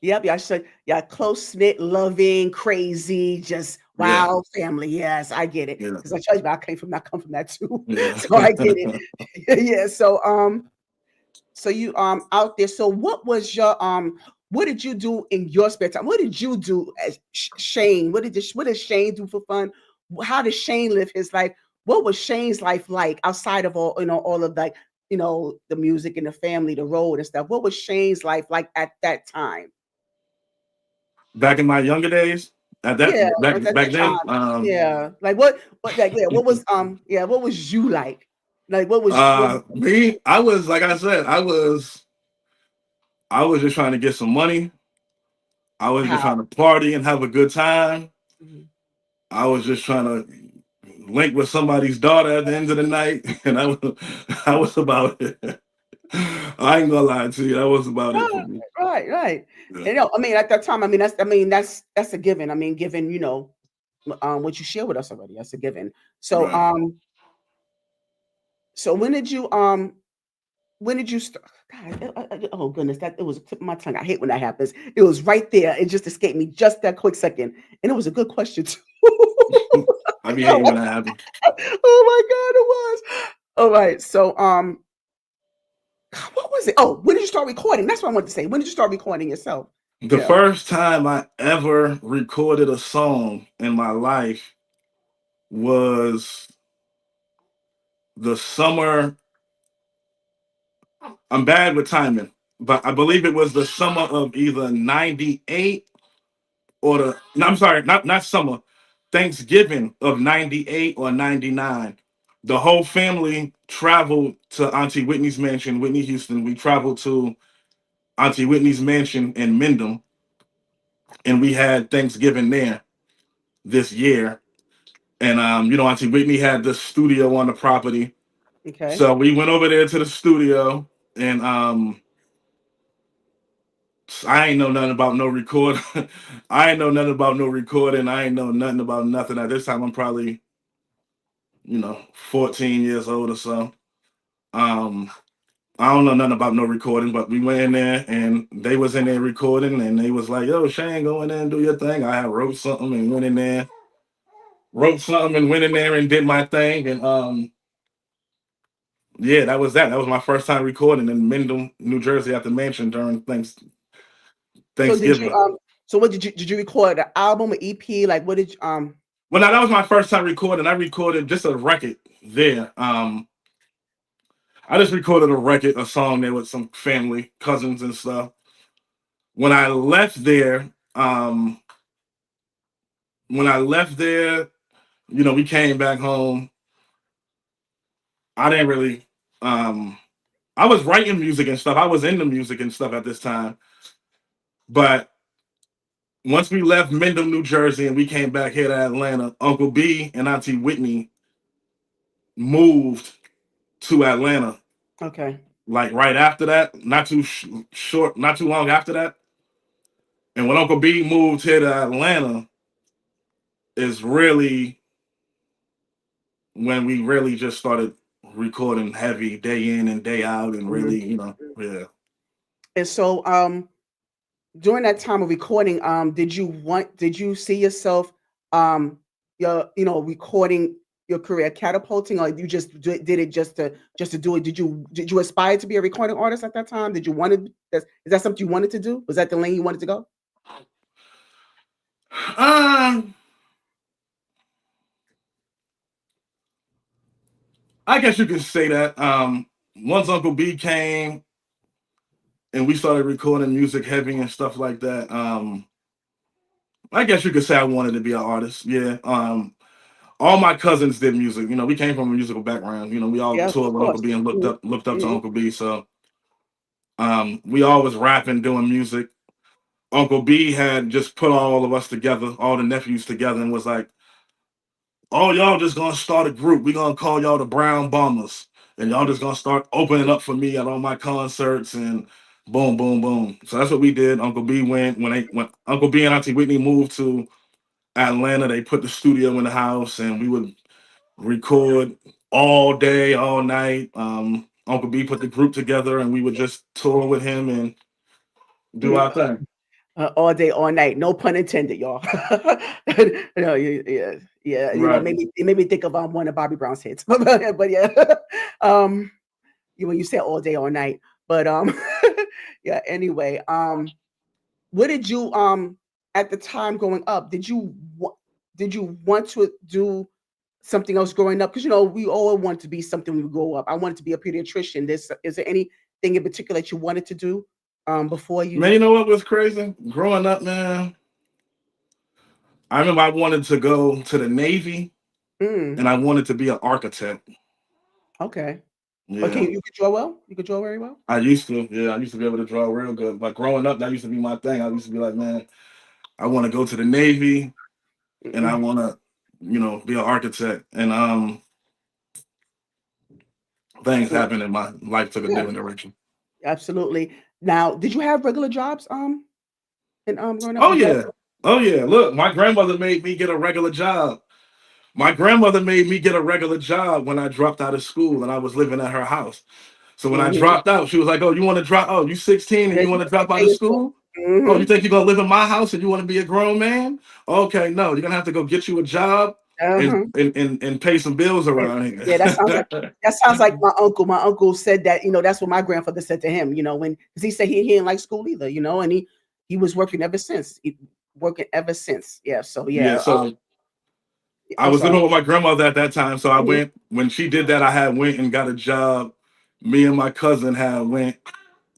Yep, yeah, I said, yeah, close knit, loving, crazy, just Yeah, wow family. Yes, I get it. yeah, Because I tell you, I come from that too, yeah. so I get it. Yeah. So you out there. So what did you do in your spare time? What did you do as Shayne? What did Shayne do for fun? How did Shayne live his life? What was Shayne's life like outside of all of like the music and the family, the road and stuff? What was Shayne's life like at that time? Back in my younger days, at that Yeah, back at that back then, time. Yeah. Like what like yeah, what was you like? Like what was me, I was like I said, I was just trying to get some money. I was just how? trying to party and have a good time. Mhm. I was just trying to link with somebody's daughter at the end of the night, and I was about it. I ain't gonna lie to you, that was about it Right, for me. right, right. Yeah, And I mean at that time, that's a given. I mean, given, what you share with us already, that's a given. So right. so when did you start? God, oh goodness, that it was a tip of my tongue. I hate when that happens. It was right there. It just escaped me just that quick second. And it was a good question too. I be hating when that happens. Oh my God, it was. All right. So what was it? Oh, when did you start recording? That's what I wanted to say. When did you start recording yourself? The Yeah. first time I ever recorded a song in my life was the summer. I'm bad with timing, but I believe it was the summer of either '98 or no, I'm sorry, not summer, Thanksgiving of '98 or '99. The whole family traveled to Auntie Whitney's mansion, Whitney, Houston. We traveled to Auntie Whitney's mansion in Mendham, and we had Thanksgiving there this year. And Auntie Whitney had the studio on the property, Okay. so we went over there to the studio, and I ain't know nothing about no record. I ain't know nothing about no recording. I ain't know nothing about nothing. At this time, I'm probably 14 years old or so. Um, I don't know nothing about no recording, but we went in there and they was in there recording, and they was like, "Yo, Shayne, go in there and do your thing." I had wrote something and went in there and did my thing, and yeah, that was that. That was my first time recording in Mendham, New Jersey, at the mansion during So did you Thanksgiving. so what did you record an album, an EP? Like what did you Well, now that was my first time recording. I recorded just a record there. I just recorded a record, a song there with some family, cousins and stuff. When I left there, when I left there, we came back home. I didn't really I was writing music and stuff. I was into music and stuff at this time. But once we left Mendham, New Jersey, and we came back here to Atlanta, Uncle B and Auntie Whitney moved to Atlanta. okay. Like right after that, not too short, not too long after that. And when Uncle B moved here to Atlanta, is really when we really just started recording heavy day in and day out, and Mhm. really, yeah. And so during that time of recording, did you see yourself your recording your career catapulting, or you just did it just to do it? Did you aspire to be a recording artist at that time? Did you want to is that something you wanted to do? Was that the lane you wanted to go? Um, I guess you could say that. Once Uncle B came and we started recording music heavy and stuff like that, I guess you could say I wanted to be an artist. Yeah. All my cousins did music. We came from a musical background. We all Yes, toured of with Uncle course. B and Mhm, looked up to mhm. Uncle B. So we all was rapping, doing music. Uncle B had just put all of us together, all the nephews together, and was like, "Oh, y'all just gonna start a group. We gonna call y'all the Brown Bombers, and y'all just gonna start opening up for me at all my concerts." And boom, boom, boom. So that's what we did. Uncle B went when Uncle B and Auntie Whitney moved to Atlanta. They put the studio in the house, and we would record all day, all night. Uncle B put the group together, and we would just tour with him and do our thing. All day, all night. No pun intended, y'all. No, yeah, yeah. Right. It made me think of one of Bobby Brown's hits, but yeah. Um, when you said all day, all night, but yeah. Anyway, what did you at the time growing up? Did you want to do something else growing up? Because we all want to be something when we grow up. I wanted to be a pediatrician. Is there anything in particular that you wanted to do before Man, you? you know what was crazy? Growing up, man, I remember I wanted to go to the Navy, Mm, and I wanted to be an architect. okay. Okay, Yeah. you could draw well. You could draw very well. I used to, yeah, I used to be able to draw real good. But growing up, that used to be my thing. I used to be like, man, I want to go to the Navy, and I Mm-mm. want to, be an architect. And things Yeah, happened, and my life took a yeah, different direction. absolutely. Now, did you have regular jobs? And growing up, Oh did you have? yeah. Oh yeah. Look, my grandmother made me get a regular job. My grandmother made me get a regular job when I dropped out of school and I was living at her house. So when I Mm-hmm. dropped out, she was like, "Oh, you want to drop? Oh, you 16 and Yeah, you you want to drop out pay of yourself. school? Oh, you Mm-hmm. think you're gonna live in my house and you want to be a grown man? Okay, no, you're gonna have to go get you a job and Uh-huh. pay some bills And around yeah, here." that sounds like my uncle. My uncle said that, that's what my grandfather said to him, when because he said he didn't like school either, and he was working ever since. Working ever since. Yeah. So Yeah, yeah. so I I'm was sorry. living with my grandmother at that time. So I Mhm. went when she did that, I had went and got a job. Me and my cousin had went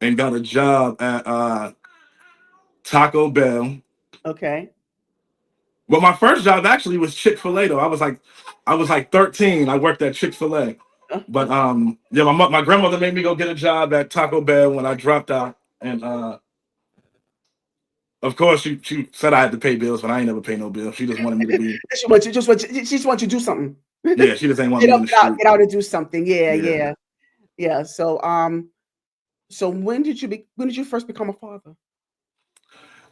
and got a job at Taco Bell. Okay. Well, my first job actually was Chick-fil-A though. I was like 13. I worked at Chick-fil-A. But yeah, my grandmother made me go get a job at Taco Bell when I dropped out. And of course she said I had to pay bills, but I ain't never pay no bills. She just wanted me to be, She just wants you to do something. yeah, she just ain't want Get me in up, the street. get out and do something. Yeah, Yeah. yeah, yeah. So when did you first become a father?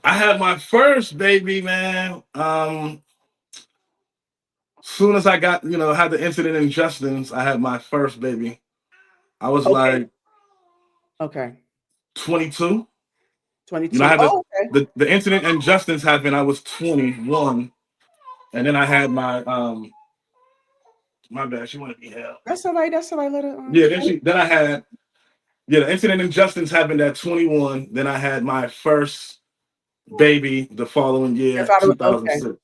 I had my first baby, man. Soon as I had the incident in Justin's, I had my first baby. I was Okay. like, Okay. 22. You know, I 22. had Oh, okay. the incident in Justin's happened. I was 21, and then I had my bad. She wanted to be held. That's all right. That's all right. Let her Yeah, then I had the incident in Justin's happened at 21. Then I had my first baby the following if year, I okay. 2006.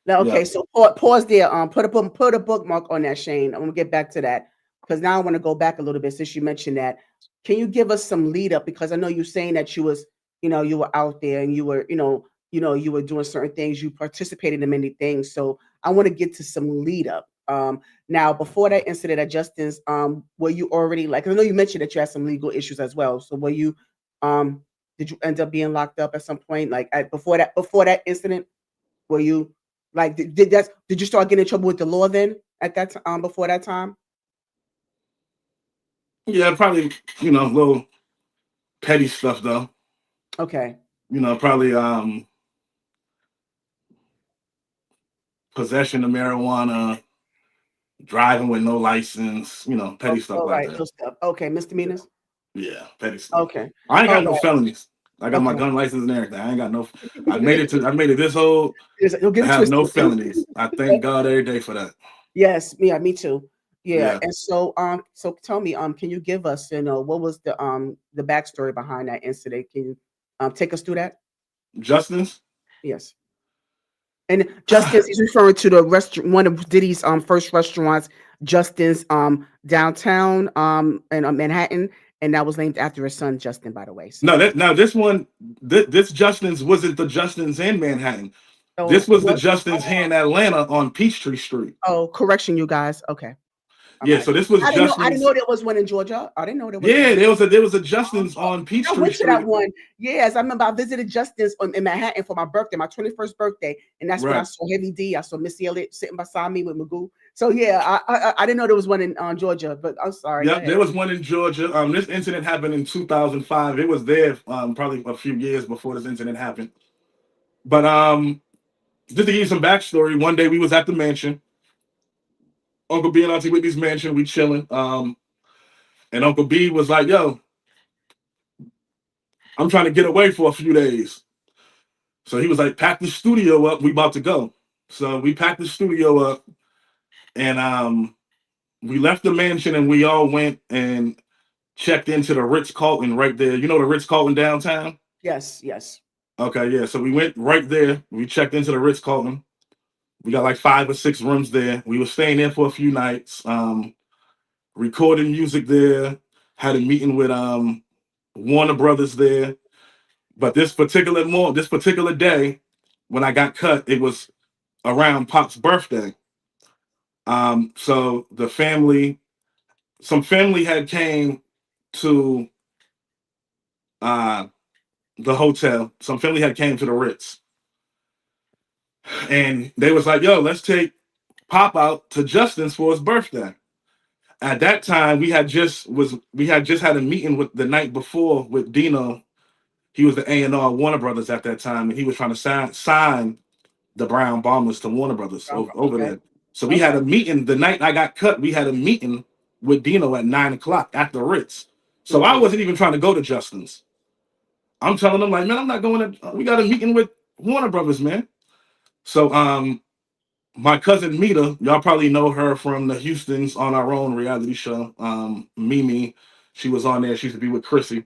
Now, Yeah. okay, so pause there. Put a bookmark on that, Shayne. I'm gonna get back to that because now I want to go back a little bit since you mentioned that. Can you give us some lead up because I know you're saying that you were out there and you were, you were doing certain things. You participated in many things. So I want to get to some lead up. Now before that incident at Justin's, were you already like? 'Cause I know you mentioned that you had some legal issues as well. So um, did you end up being locked up at some point? Like before that incident? Were you like did you start getting in trouble with the law then at that time before that time? Yeah, probably, little petty stuff though. Okay. Probably possession of marijuana, driving with no license, Oh, petty stuff all like right, that. those stuff. Okay, Yeah. misdemeanors. Yeah, petty stuff. Okay. I ain't All got no right. felonies. I got my Okay. gun license and everything. I ain't got no. I made it this old. Don't get I it have no twisted. felonies. I thank God every day for that. Yes, yeah, me too. Yeah, Yeah. and so tell me, can you give us, what was the backstory behind that incident? Can you take us through that? Justin's. Yes. And Justin's, he's referring to the restaurant, one of Diddy's first restaurants, Justin's downtown in Manhattan, and that was named after his son Justin, by the way. No, So that now this one, this Justin's wasn't the Justin's in Manhattan. This so it was the was Justin's here in Atlanta on Peachtree Street. correction, you guys. Okay, all Yeah, right. so this was I didn't know Justin's. there was one in Georgia. I didn't know there was one. Yeah, there was a Justin's Oh, on I Peachtree went to that Street. one. Yes, I remember I visited Justin's in Manhattan for my birthday, my 21st birthday, and that's when I Right. saw Heavy D. I saw Missy Elliott sitting beside me with Magoo. So yeah, I didn't know there was one in Georgia, but I'm sorry. Go Yep, ahead. there was one in Georgia. This incident happened in 2005. It was there probably a few years before this incident happened. But just to give you some backstory, one day we was at the mansion, Uncle B and Auntie Whitney's mansion. We chilling. And Uncle B was like, "Yo, I'm trying to get away for a few days." So he was like, "Pack the studio up. We about to go." So we packed the studio up, and we left the mansion, and we all went and checked into the Ritz Carlton right there. You know the Ritz Carlton downtown. Yes, yes. Okay, yeah. So we went right there. We checked into the Ritz Carlton. We got like 5 or 6 rooms there. We were staying there for a few nights. Recording music there. Had a meeting with Warner Brothers there. But this particular day, when I got cut, it was around Pop's birthday. So some family had came to uh, the hotel. Some family had came to the Ritz, and they was like, "Yo, let's take Pop out to Justin's for his birthday." At that time, we had just had a meeting with the night before with Dino. He was the A&R Warner Brothers at that time, and he was trying to sign the Brown Bombers to Warner Brothers over Okay, there. So we had okay, a meeting the night I got cut. We had a meeting with Dino at 9 o'clock at the Ritz. So I okay. wasn't even trying to go to Justin's. I'm telling them like, man, I'm not going to. We got a meeting with Warner Brothers, man. So my cousin Mita, y'all probably know her from the Houston's on Our Own reality show. Mimi, she was on there. She used to be with Chrissy.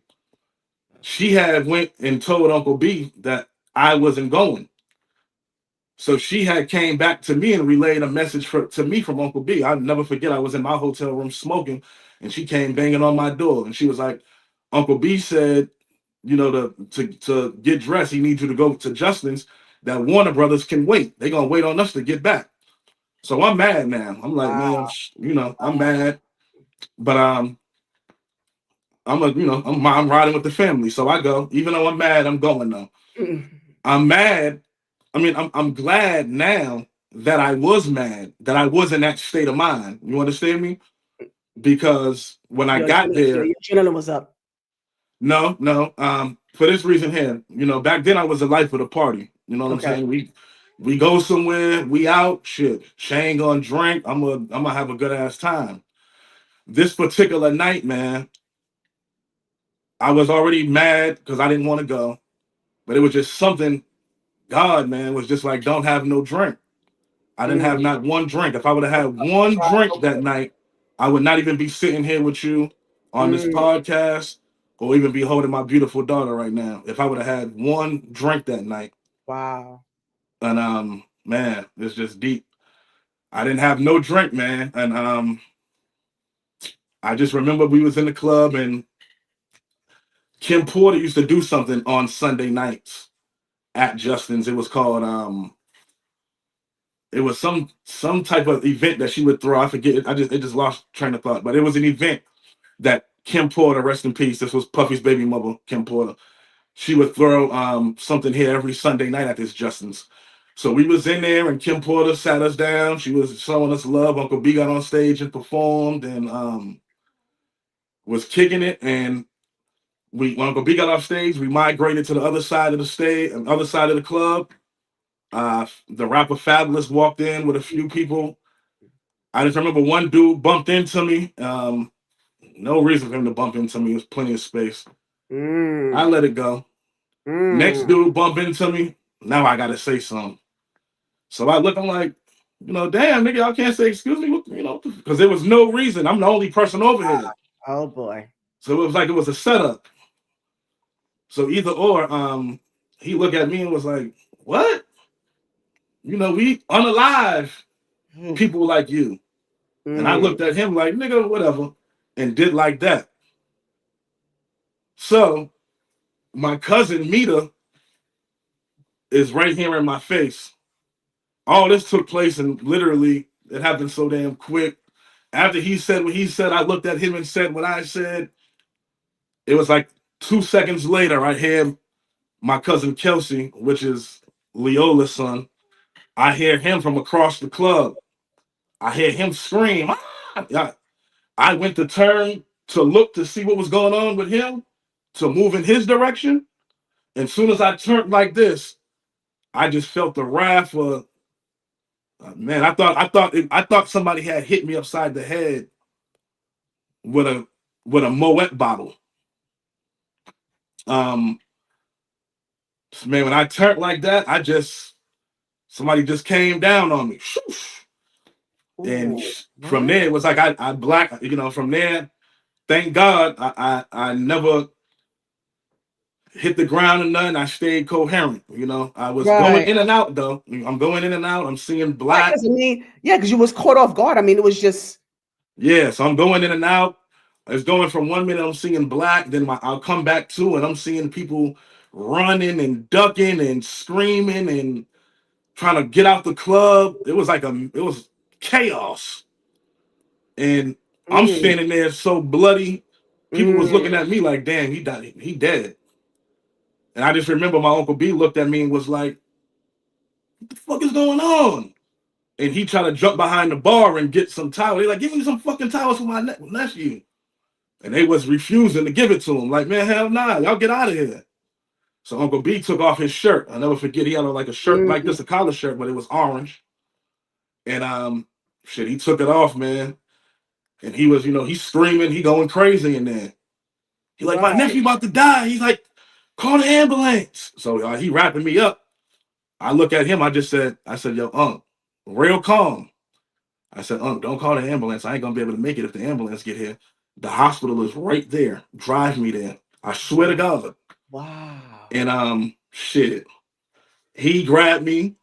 She had went and told Uncle B that I wasn't going. So she had came back to me and relayed a message to me from Uncle B. I'll never forget. I was in my hotel room smoking, and she came banging on my door, and she was like, "Uncle B said, to get dressed, he needs you to go to Justin's. That Warner Brothers can wait. They're gonna wait on us to get back." So I'm mad now. I'm like, man, Wow. I'm mad, but I'm riding with the family, so I go. Even though I'm mad, I'm going though. I'm mad. I mean, I'm glad now that I was mad, that I was in that state of mind. You understand me? Because when I got there, Your adrenaline was up. no, no, for this reason here, back then I was the life of the party. You know what I'm Okay. saying? We go somewhere, we out, shit. Shane gonna drink. I'm gonna have a good ass time. This particular night, man, I was already mad because I didn't want to go, but it was just something. God, man, was just like, don't have no drink. I didn't have Mm. not one drink. If I would have had one drink that night, I would not even be sitting here with you on this Mm. podcast or even be holding my beautiful daughter right now. If I would have had one drink that night, Wow. and man, it's just deep. I didn't have no drink, man, and I just remember we was in the club and Kim Porter used to do something on Sunday nights at Justin's. It was called it was some type of event that she would throw. I forget. It just lost train of thought. But it was an event that Kim Porter, rest in peace. This was Puffy's baby mother, Kim Porter. She would throw something here every Sunday night at this Justin's. So we was in there and Kim Porter sat us down. She was showing us love. Uncle B got on stage and performed and was kicking it. And when Uncle B got off stage, we migrated to the other side of the stage, other side of the club. The rapper Fabulous walked in with a few people. I just remember one dude bumped into me. No reason for him to bump into me. There was plenty of space. I Mm. let it go. Next Mm. dude bump into me. Now I gotta say something. So I look. I'm like, damn nigga, y'all can't say excuse me. Because there was no reason. I'm the only person over here. Oh boy. So it was like it was a setup. So either or, he looked at me and was like, "What? We unalive Mm. people like you." And I looked at him like, "Nigga, whatever," and did like that. So my cousin Mita is right here in my face. All this took place and literally it happened so damn quick. After he said what he said, I looked at him and said what I said. It was like 2 seconds later, I hear my cousin Kelsey, which is Leola's son. I hear him from across the club. I hear him scream. "Ah!" I went to turn to look to see what was going on with him, to move in his direction. And as soon as I turned like this, I just felt the wrath of man. I thought somebody had hit me upside the head with a Moet bottle. Um, man, when I turned like that, somebody just came down on me, and Ooh. from What? there it was like I black. From there, thank God I never hit the ground or nothing. I stayed coherent. I was going Right. in and out though. I'm going in and out. I'm seeing Right. black. Because I mean, yeah, because you was caught off guard. I mean, it was just. Yeah, so I'm going in and out. It's going from 1 minute I'm seeing black, then I'll come back to and I'm seeing people running and ducking and screaming and trying to get out the club. It was chaos. And I'm Mm. standing there so bloody. People was Mm. looking at me like, damn, he died, he dead. And I just remember my Uncle B looked at me and was like, what the fuck is going on? And he tried to jump behind the bar and get some towels. They like, give me some fucking towels for my nephew. And they was refusing to give it to him. Like, man, hell nah, y'all get out of here. So Uncle B took off his shirt. I'll never forget. He had like a shirt like Mm. this, a collar shirt, but it was orange. And shit, he took it off, man. And he was, he's screaming, he going crazy in there. He like, my Right. nephew about to die. He's like, call the ambulance. So he wrapping me up. I look at him. I said, yo, Unc, real calm. I said, Unc, don't call the ambulance. I ain't gonna be able to make it if the ambulance get here. The hospital is right there. Drive me there. I swear to God. Wow. And shit. He grabbed me.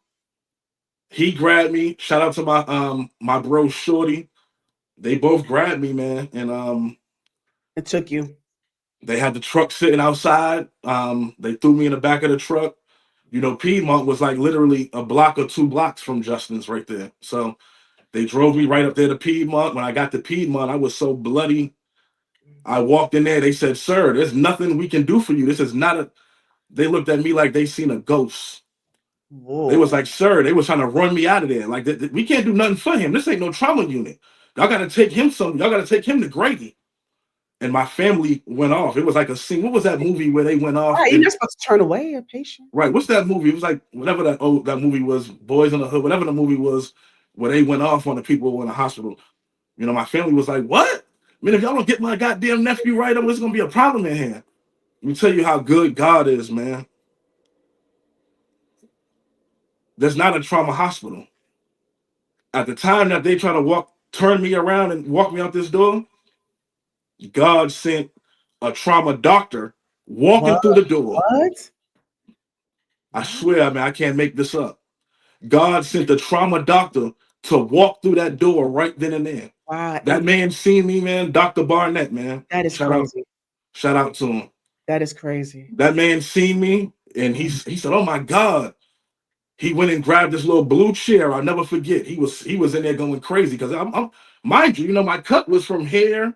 He grabbed me. Shout out to my bro Shorty. They both grabbed me, man. And It took you. they had the truck sitting outside. They threw me in the back of the truck. Piedmont was like literally a block or 2 blocks from Justin's right there. So they drove me right up there to Piedmont. When I got to Piedmont, I was so bloody. I walked in there. They said, "Sir, there's nothing we can do for you. This is not a." They looked at me like they seen a ghost. They was Whoa. like, "Sir," they was trying to run me out of there. Like, we can't do nothing for him. This ain't no trauma unit. Y'all got to take him some. Y'all got to take him to Grady. And my family went off. It was like a scene. What was that movie where they went off? Right. You're And not supposed to turn away a patient. right, what's that movie? It was like whatever that movie was, Boys in the Hood. Whatever the movie was, where they went off on the people who were in the hospital. My family was like, "What? I mean, if y'all don't get my goddamn nephew right, it's gonna be a problem in here." Let me tell you how good God is, man. There's not a trauma hospital. At the time that they try to turn me around and walk me out this door, God sent a trauma doctor What? walking through the door. What? I What? swear, man, I can't make this up. God sent the trauma doctor to walk through that door right then and there. Wow. That man seen me, man. Dr. Barnett, man. That is crazy. Shout out to him. That is crazy. That man seen me, and Mm. he said, "Oh my God." He went and grabbed this little blue chair. I'll never forget. He was in there going crazy because mind you, my cut was from here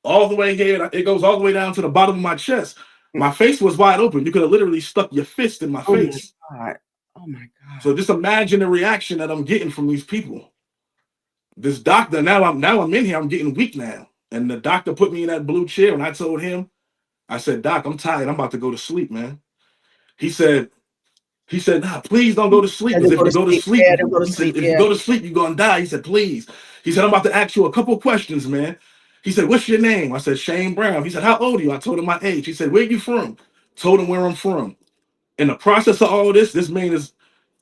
all the way here. It goes all the way down to the bottom of my chest. Mm. My face was wide open. You could have literally stuck your fist in my Oh my face. God. Oh my So God. just imagine the reaction that I'm getting from these people. This doctor, now I'm in here, I'm getting weak now. And the doctor put me in that blue chair, and I told him, I said, "Doc, I'm tired. I'm about to go to sleep, man." He said, "Nah, please don't go to sleep. Yeah, Because then if go you to go to sleep. sleep, Yeah, then go to he said, sleep. if you Yeah. go to sleep, you're gonna die." He said, "Please." He said, "I'm about to ask you a couple questions, man." He said, "What's your name?" I said, "Shayne Brown." He said, "How old are you?" I told him my age. He said, "Where you from?" Told him where I'm from. In the process of all this man is,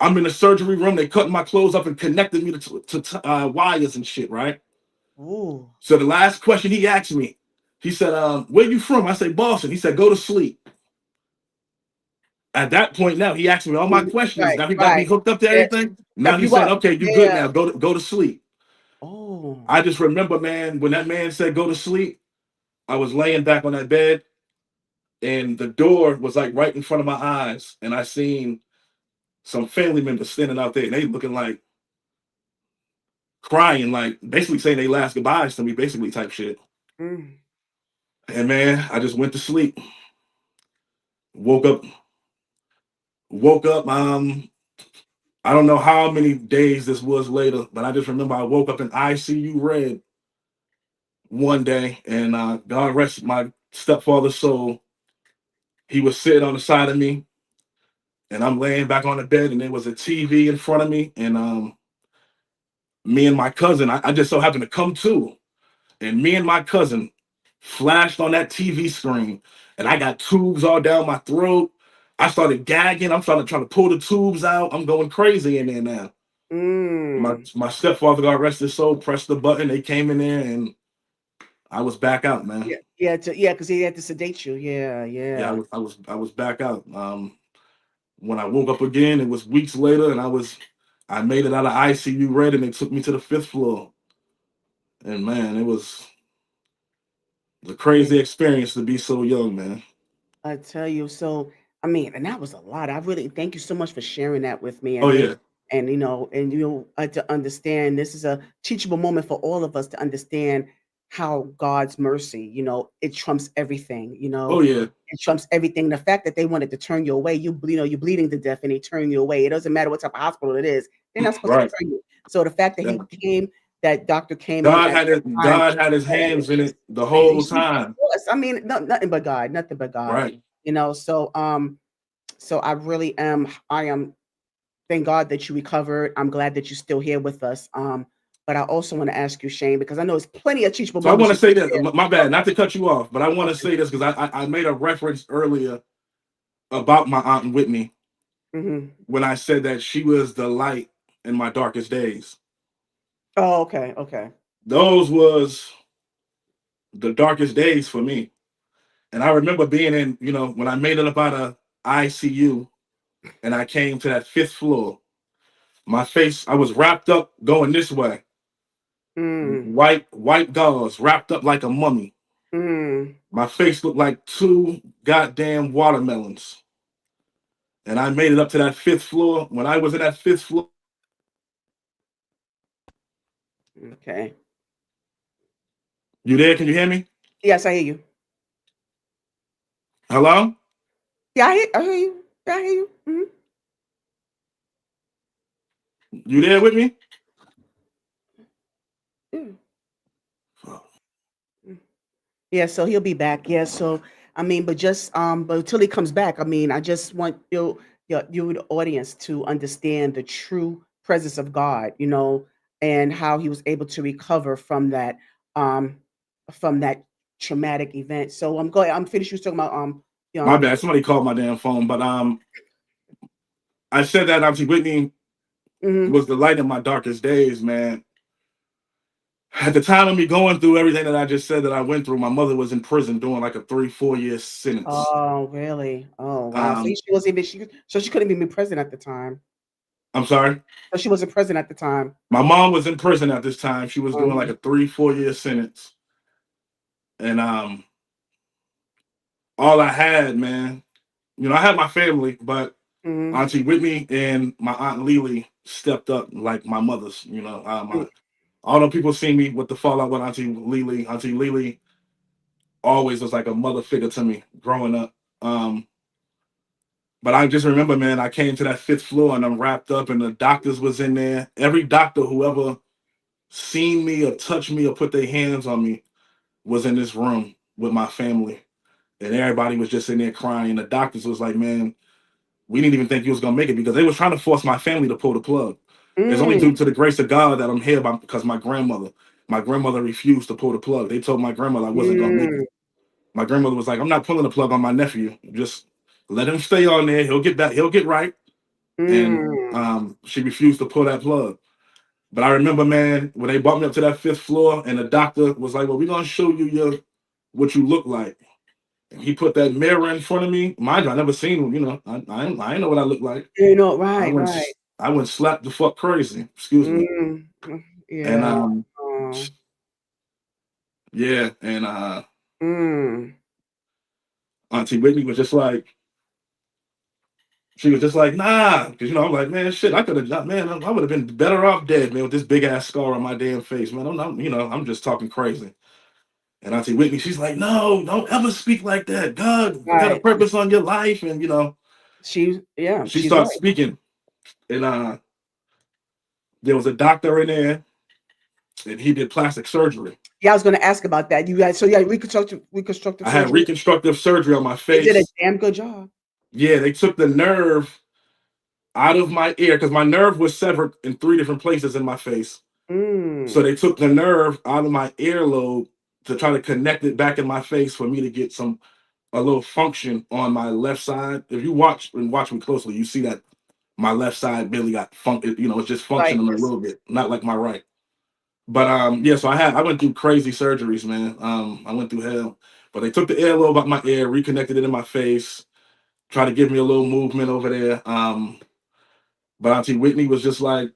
I'm in the surgery room. They cut my clothes up and connected me to wires and shit, right? Ooh. So the last question he asked me, he said, "Where you from?" I said, "Boston." He said, "Go to sleep." At that point, now he asked me all my Mhm. questions. Right, Now he got me right. hooked up to Yeah. everything. Now Step he's you saying, up. "Okay, you good Yeah. now. Go to sleep." Oh. I just remember, man, when that man said go to sleep, I was laying back on that bed, and the door was like right in front of my eyes, and I seen some family members standing out there, and they looking like crying, like basically saying they last goodbyes to me, basically type shit. Mm. And man, I just went to sleep. Woke up, woke up. I don't know how many days this was later, but I just remember I woke up in ICU red one day, and God rest my stepfather's soul. He was sitting on the side of me, and I'm laying back on the bed, and there was a TV in front of me, and me and my cousin, I just so happened to come to, and me and my cousin flashed on that TV screen, and I got tubes all down my throat. I started gagging. I'm trying to pull the tubes out. I'm going crazy in there now. My Mm. my stepfather, God rest his soul, pressed the button. They came in there, and I was back out, man. Yeah. Yeah. Yeah. Because he had to sedate you. Yeah. Yeah, I Yeah. was I was I was back out. When I woke up again, it was weeks later, and I made it out of ICU red, and they took me to the fifth floor. And man, it was a Yeah. crazy experience to be so young, man. I tell you, so I mean, and that was a lot. I really thank you so much for sharing that with me, Oh yeah, and to understand this is a teachable moment for all of us to understand how God's mercy, it trumps everything. oh yeah, It trumps everything. The fact that they wanted to turn you away, you're bleeding to death, and they turn you away. It doesn't matter what type of hospital it is; they're not supposed to right. turn you. So the fact that Yeah. that doctor came in at that time, God had his that hands in is it the whole crazy. time. Of course, I mean, nothing but God, nothing but God. Right. So I am thank God that you recovered. I'm glad that you're still here with us. But I also want to ask you, Shayne, because I know it's plenty of teachable So I want moments to you can say this. share. My bad, not Okay, to cut you off, but I want to okay. say this because I made a reference earlier about my aunt Whitney Mhm. when I said that she was the light in my darkest days. Oh, okay, okay. Those was the darkest days for me. And I remember being in, when I made it up out of ICU and I came to that fifth floor, my face, I was wrapped up going this way. Mm, White gauze wrapped up like a mummy. mm. My face looked like two goddamn watermelons. And I made it up to that fifth floor. When I was in that fifth floor, Okay. you there? Can you hear me? Yes, I hear you. Hello? Yeah, I hear you. Yeah, I hear you. Mhm. You there with me? Mm, mm. Yeah, so he'll be back. Yeah, so I mean, but until he comes back, I mean, I just want the audience to understand the true presence of God, and how he was able to recover um from that traumatic event. So I'm finished you talking about My Yeah. bad. Somebody called my damn phone. But I said that Auntie Whitney Mhm. was the light in my darkest days, man. At the time of me going through everything that I just said that I went through, my mother was in prison doing like a 3, 4 year sentence. Oh, really? Oh, wow. So Um, she wasn't even she couldn't even be present at the time. I'm sorry. So she wasn't present at the time. My mom was in prison at this time. She was doing like Mhm. a 3, 4 year sentence. And all I had, man, I had my family, but Mhm. Auntie Whitney and my Aunt Lily stepped up like my mothers. Mm. Although people see me with the fallout with Auntie Lily always was like a mother figure to me growing up. Um, but I just remember, man, I came to that fifth floor and I'm wrapped up, and the doctors was in there. Every doctor who ever seen me or touched me or put their hands on me was in this room with my family, and everybody was just in there crying. The doctors was like, "Man, we didn't even think you was gonna make it," because they was trying to force my family to pull the plug. It's only Mm. due to the grace of God that I'm here because my grandmother refused to pull the plug. They told my grandmother I wasn't gonna make it. Mm. My grandmother was like, "I'm not pulling the plug on my nephew. Just let him stay on there. He'll get back. He'll get right." And Mm. she refused to pull that plug. But I remember, man, when they brought me up to that fifth floor, and the doctor was like, "Well, we're gonna show you what you look like." And he put that mirror in front of me. Mind you, I never seen him. I ain't know what I look like. I Right, went, right. I went slapped the fuck crazy. Excuse me. Mm. And Yeah. Oh. yeah, and Mm. Auntie Whitney was just like, she was just like, nah, because I'm like, man, shit, I could have, man, I would have been better off dead, man, with this big ass scar on my damn face, man. I'm just talking crazy. And Auntie Whitney, she's like, no, don't ever speak like that. God got a Right. purpose on your life, and Yeah, she she's starts right. speaking, and there was a doctor in there, and he did plastic surgery. Yeah, I was gonna ask about that. You guys, so yeah, reconstructive I had surgery. reconstructive surgery on my They did a face. damn good job. Yeah, they took the nerve out of my ear because my nerve was severed in 3 different places in my face. So Mm. they took the nerve out of my earlobe to try to connect it back in my face for me to get a little function on my left side. If you watch me closely, you see that my left side barely got it's just Right. functioning a Just little bit, not like my right. But yeah, so I went through crazy surgeries, man. I went through hell. But they took the earlobe out my ear, reconnected it in my face, tried to give me a little movement over there. But Auntie Whitney was just like,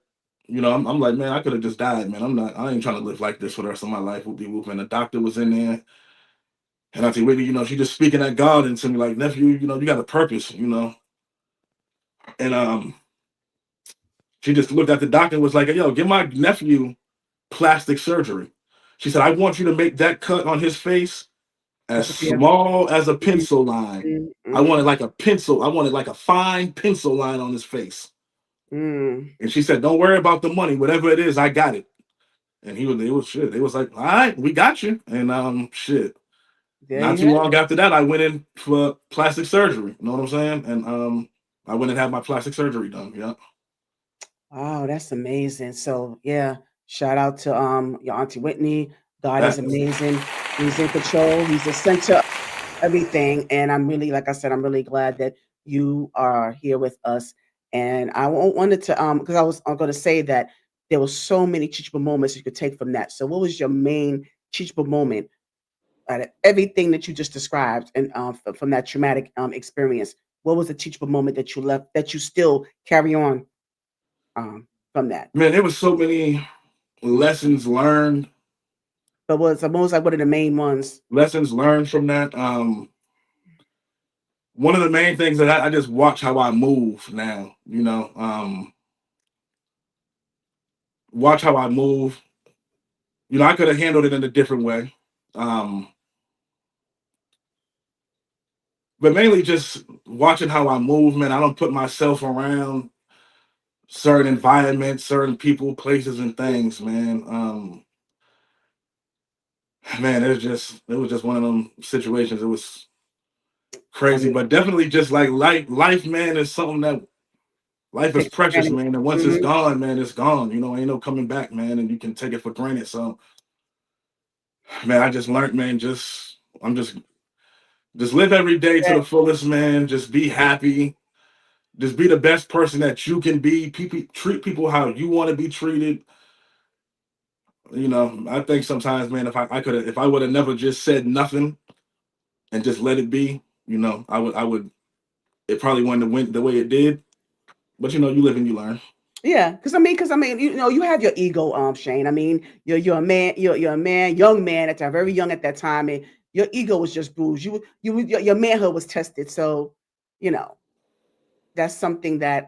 I'm like, man, I could have just died, man. I ain't trying to live like this for the rest of my life. Whoopie whoop. And the doctor was in there. And Auntie Whitney, she just speaking that God into me, like, nephew, you got a purpose. And she just looked at the doctor and was like, yo, give my nephew plastic surgery. She said, I want you to make that cut on his face as disappear. small as a Mhm, pencil line. mhm, I wanted mhm. like a pencil. I wanted like a fine pencil line on his face. Mm. And she said, don't worry about the money. Whatever it is, I got it. And it was shit. It was like, all right, we got you. And shit. There Not you too have long after that, I went in for plastic surgery. You know what I'm saying? And I went and had my plastic surgery done. Yeah. Wow, that's amazing. So yeah, shout out to your Auntie Whitney. God is That's amazing. He's in control. He's the center of everything. And I'm really, like I said, I'm really glad that you are here with us. And wanted to because I'm gonna say that there were so many teachable moments you could take from that. So what was your main teachable moment out of everything that you just described and from that traumatic experience? What was the teachable moment that you left that you still carry on from that? man, there was so many lessons learned, But what was like one of the main ones? from that. One of the main things that I just watch how I move now, watch how I move. I could have handled it in a different way. Um, but mainly just watching how I move, man. I don't put myself around certain environments, certain people, places, and things, man. Man, it was just one of them situations. It was I crazy, mean, but definitely just like life, man, is something that life is take it for precious, granted. man. And once it's Mhm. gone, man, it's gone. Ain't no coming back, man, and you can take it for granted. So, man, I just learned, man, I'm just Just live every day to Yeah, the fullest, man. Just be happy. Just be the best person that you can be. People treat people how you want to be treated. I think sometimes, man, if I would have never just said nothing and just let it be, I would it probably wouldn't have went the way it did. But you live and you learn. yeah. Because I mean, you have your ego, Shane. I mean, you're a man. You're a man, young man at that very young at that time, and your ego was just bruised. Your manhood was tested. So, you know, that's something that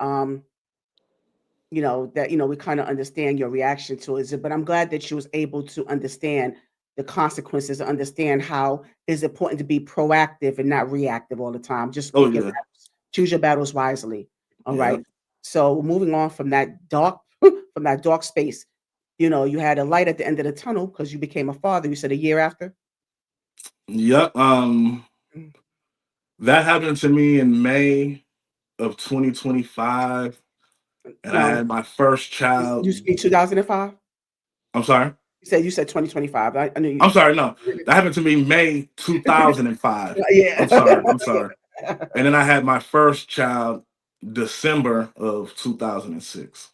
we kind of understand your reaction to it. But I'm glad that you was able to understand the consequences, understand how it's important to be proactive and not reactive all the time. Just Oh pick your yeah, battles, choose your battles wisely. All yeah, right. So moving on from that dark from that dark space, you had a light at the end of the tunnel because you became a father. You said a year after. yep. Mm. That happened to me in May of 2025, and I No, had my first you, child. you speak 2005. I'm sorry. You said 2025. I knew you. I'm sorry. No, that happened to me May 2005. Yeah. I'm sorry. I'm sorry. And then I had my first child December of 2006.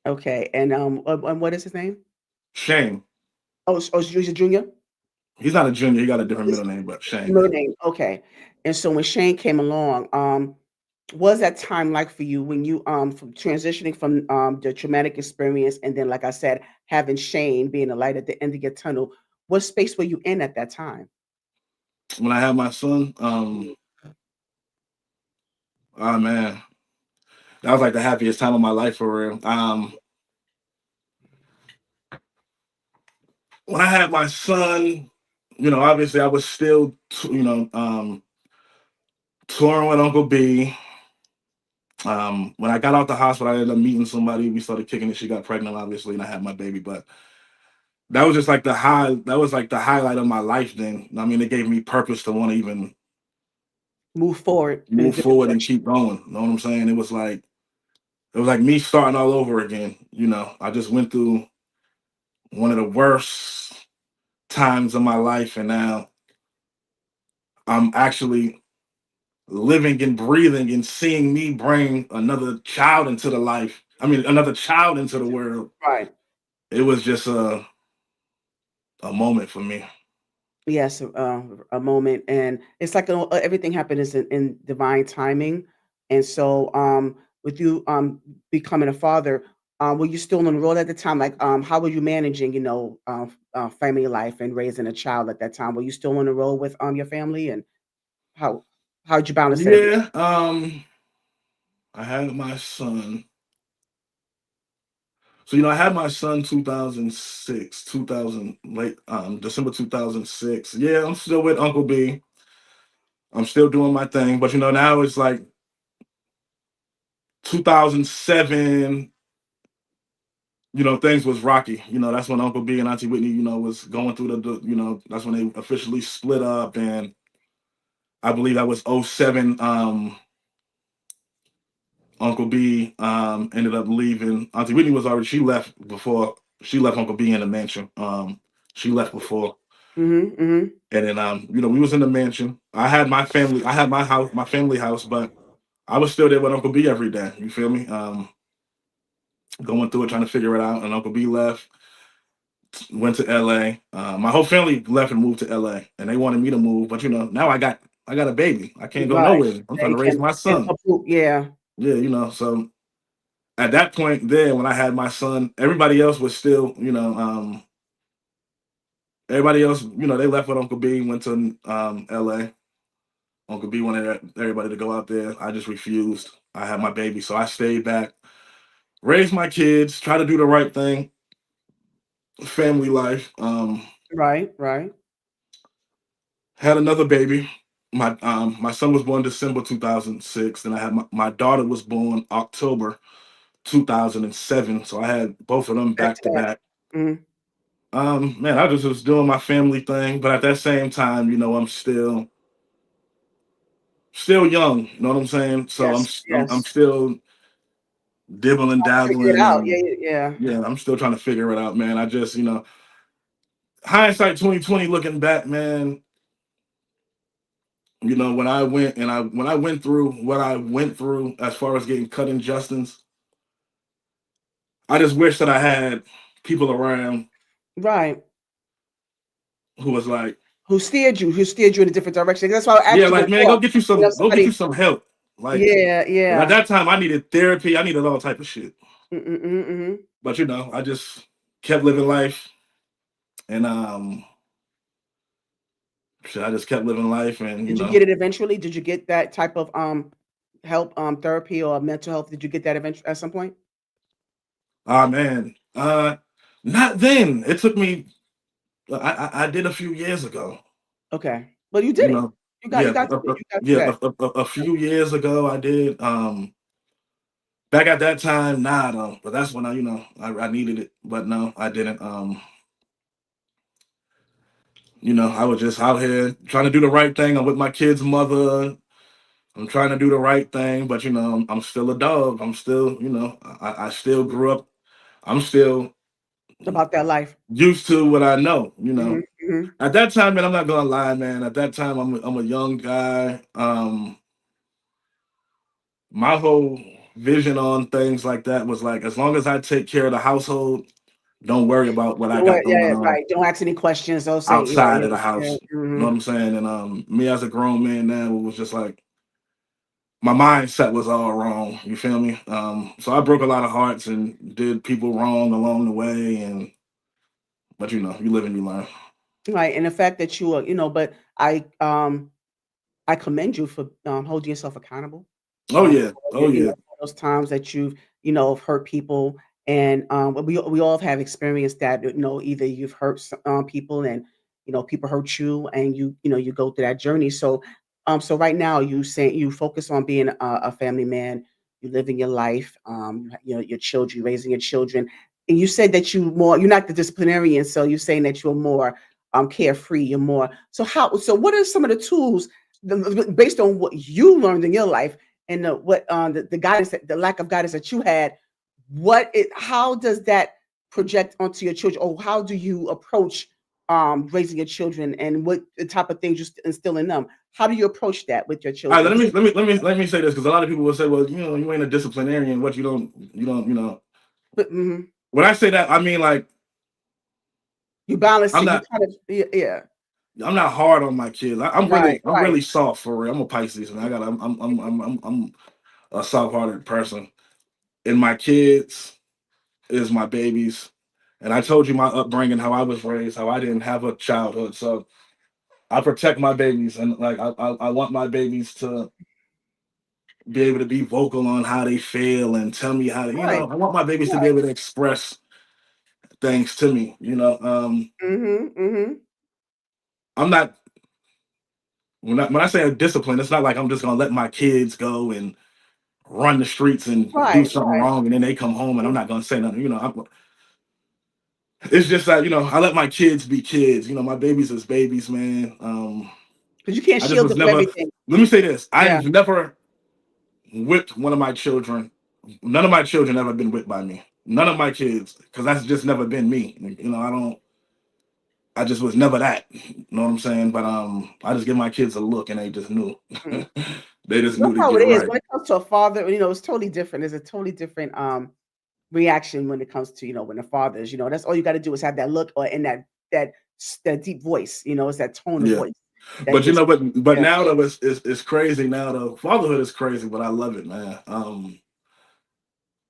Okay, and what is his name? Shane. He's a junior? He's not a junior. He got a Oh, different middle name, but Shane. middle name, okay. And so when Shane came along, what was that time like for you when you, from transitioning from, the traumatic experience and then, like I said, having Shane being a light at the end of your tunnel, what space were you in at that time? When I had my son, oh man, that was like the happiest time of my life for real. When I had my son, obviously I was still, touring with Uncle B. When I got out the hospital, I ended up meeting somebody. We started kicking it. She got pregnant, obviously, and I had my baby. But that was just like the high. That was like the highlight of my life. Then, I mean, it gave me purpose to want to even Move forward in a move different forward and direction. keep going. You know what I'm saying? It was like me starting all over again. I just went through one of the worst times of my life, and now I'm actually living and breathing and seeing me bring another child into the life. I mean, another child into the world. Right. It was just a moment for me. Yes, a moment, and it's like everything happened is in divine timing. And so, with you becoming a father, were you still enrolled at the time? Like, how were you managing, family life and raising a child at that time? Were you still on the road with your family, and how how'd you balance that? Yeah, I had my son. So I had my son 2006, 2000 late December 2006. Yeah, I'm still with Uncle B. I'm still doing my thing, but now it's like 2007. Things was rocky. That's when Uncle B and Auntie Whitney, was going through that's when they officially split up, and I believe that was '07. Uncle B ended up leaving. Auntie Whitney was already, she left before she left Uncle B in the mansion. She left before, Mm-hmm. Mm-hmm. and then we was in the mansion. I had my family, I had my house, my family house, but I was still there with Uncle B every day. You feel me? Going through it, trying to figure it out. And Uncle B left, went to LA. My whole family left and moved to LA, and they wanted me to move, but now I got a baby. I can't go Right. nowhere. I'm trying They to raise can my and son. uproot. Yeah. Yeah, so at that point there, when I had my son, everybody else was still, everybody else, they left with Uncle B, went to LA. Uncle B wanted everybody to go out there. I just refused. I had my baby, so I stayed back, raised my kids, try to do the right thing, family life. Right. Right. Had another baby. My son was born December 2006, and I had my daughter was born October 2007. So I had both of them Back back to to back. back. Mhm. Man, I just was doing my family thing, but at that same time, I'm still young. You know what I'm saying? So Yes. I'm Yes. still dibbling, Figure it dabbling, out. and Yeah. Yeah. Yeah. yeah, I'm still trying to figure it out, man. I just hindsight 2020, looking back, man. when I went through what I went through as far as getting cut intestines, I just wish that I had people around Right. who was like, Who steered you in a different direction. That's why I yeah, asked you like, man, before. go get you Somebody. some help. Like, Yeah, 'cause at yeah. that time I needed therapy, I needed all type of shit. Mm-mm-mm-mm. But I just kept living life, and shit, I just kept living life, and Did you get it eventually? Did you get that type of help, therapy or mental health? Did you get that eventually at some point? ah man, not then. It took me. I did a few years ago. Okay. Well, you You did it. know, You yeah, got through it. You got through yeah, that. a few years ago I did. Back at that time, nah, though. But that's when I needed it. But no, I didn't. I was just out here trying to do the right thing. I'm with my kid's mother. I'm trying to do the right thing, but I'm still a dog. I'm still, I still grew up. I'm still About that life. used to what I know. Mhm, mhm. At that time, man, I'm not gonna lie, man. At that time, I'm a young guy. My whole vision on things like that was like, as long as I take care of the household, don't worry about what I What? got Yeah, going on right. Don't ask any questions. Don't say, yeah, outside yeah, of the yeah. house. You know what Mhm. I'm saying? And me as a grown man now, it was just like my mindset was all wrong. You feel me? So I broke a lot of hearts and did people wrong along the way. But you live and you learn. Right, and the fact that you are, but I commend you for holding yourself accountable. Oh yeah, For oh yeah, for those times that you've, have hurt people, and we all have experienced that. Either you've hurt people, and people hurt you, and you go through that journey. So right now you saying you focus on being a family man. You living your life. Your children, you raising your children, and you said that you're not the disciplinarian. So you're saying that you're more carefree. You're more. So what are some of the tools based on what you learned in your life? And the guidance, the lack of guidance that you had, how does that project onto your children, or how do you approach raising your children, and what the type of things you instill in them? How do you approach that with your all right, children? let me say this, because a lot of people will say, well, you ain't a disciplinarian. What you don't. But, mhm. When I say that, I mean, like, You balance I'm it. You not kind of, yeah, yeah. I'm not hard on my kids. Right, I'm right. really soft for real. I'm a Pisces, man. I'm a soft hearted person, and my kids is my babies. And I told you my upbringing, how I was raised, how I didn't have a childhood. So I protect my babies, and like I want my babies to be able to be vocal on how they feel and tell me how to, Right, I want my babies to be right. able to express things to me. Mhm, mhm. I'm not when I say a discipline, it's not like I'm just gonna let my kids go and run the streets and do Right, something right. wrong, and then they come home and I'm Mhm. not gonna say nothing. It's just that I let my kids be kids. My babies is babies, man. 'Cause you can't I just shield was them from never. everything. Let me say this: Yeah. I've never whipped one of my children. None of my children ever been whipped by me. None of my kids, because that's just never been me. I don't. I just was never that. You know what I'm saying? But I just give my kids a look, and they just knew. Mhm. They just knew That's to how get it is. right. When it comes to a father, it's totally different. There's a totally different reaction when it comes to, when the father is, that's all you got to do is have that look, or in that deep voice, it's that tone of Yeah. voice that But just but yeah. now though it's crazy now though. Fatherhood is crazy, but I love it, man.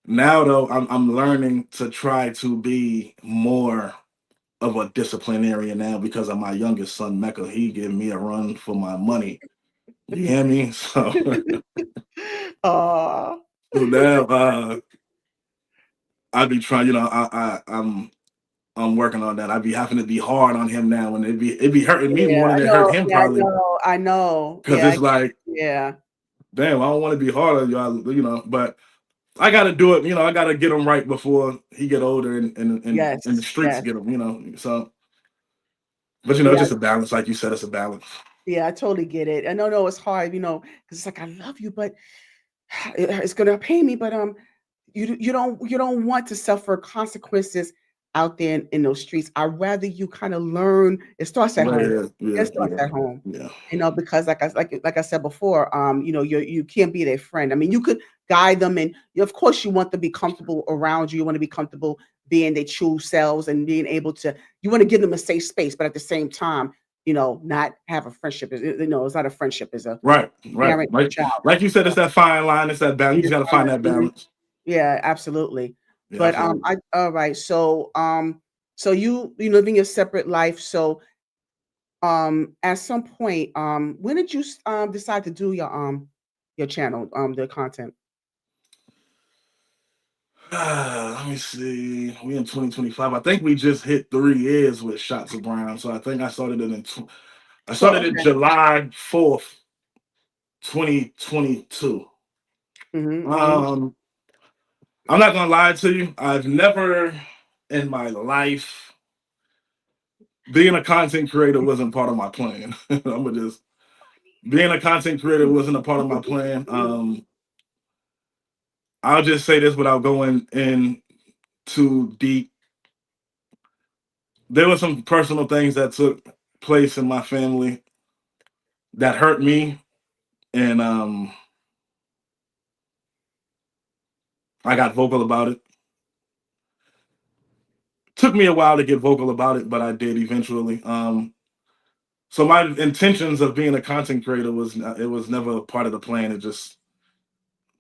Now though I'm learning to try to be more of a disciplinarian now because of my youngest son Mecca. He gave me a run for my money. You hear me? Aw. So now I be trying, I'm working on that. I be having to be hard on him now, and it be hurting me Yeah, more than I it hurt know. him Yeah, I probably. know. I know. Cause Yeah, it's like, yeah. damn, I don't want to be hard on y'all, but I got to do it. I got to get him right before he get older and the Yes, streets yes. get him. So, but it's Yeah, just a balance, like you said, it's a balance. yeah, I totally get it. I know, no, it's hard, because it's like I love you, but it's gonna pay me. But you don't want to suffer consequences out there in those streets. I'd rather you kind of learn. It starts at home. Yeah, It yeah, starts yeah, at home. yeah. Because like I said before, you can't be their friend. I mean, you could guide them, and of course you want them to be comfortable around you. You want to be comfortable being their true selves and being able to. You want to give them a safe space, but at the same time, not have a friendship. It's not a friendship. It's a Right, right. parent child. Like you said, it's that fine line. It's that balance. You just got to find that balance. Yeah, absolutely. Yeah, I But feel it. I all right. So you living your separate life. So at some point, when did you decide to do your channel, the content? Let me see. We in 2025. I think we just hit 3 years with Shots of Brown. So I think I started it I So started it okay. July 4th, 2022. Mm-hmm, mm-hmm. Um, I'm not gonna lie to you. I've never in my life being a content creator wasn't part of my plan. I'm gonna just being a content creator wasn't a part of my plan. I'll just say this without going in too deep. There were some personal things that took place in my family that hurt me, and I got vocal about it. Took me a while to get vocal about it, but I did eventually. So my intentions of being a content creator was never part of the plan. It just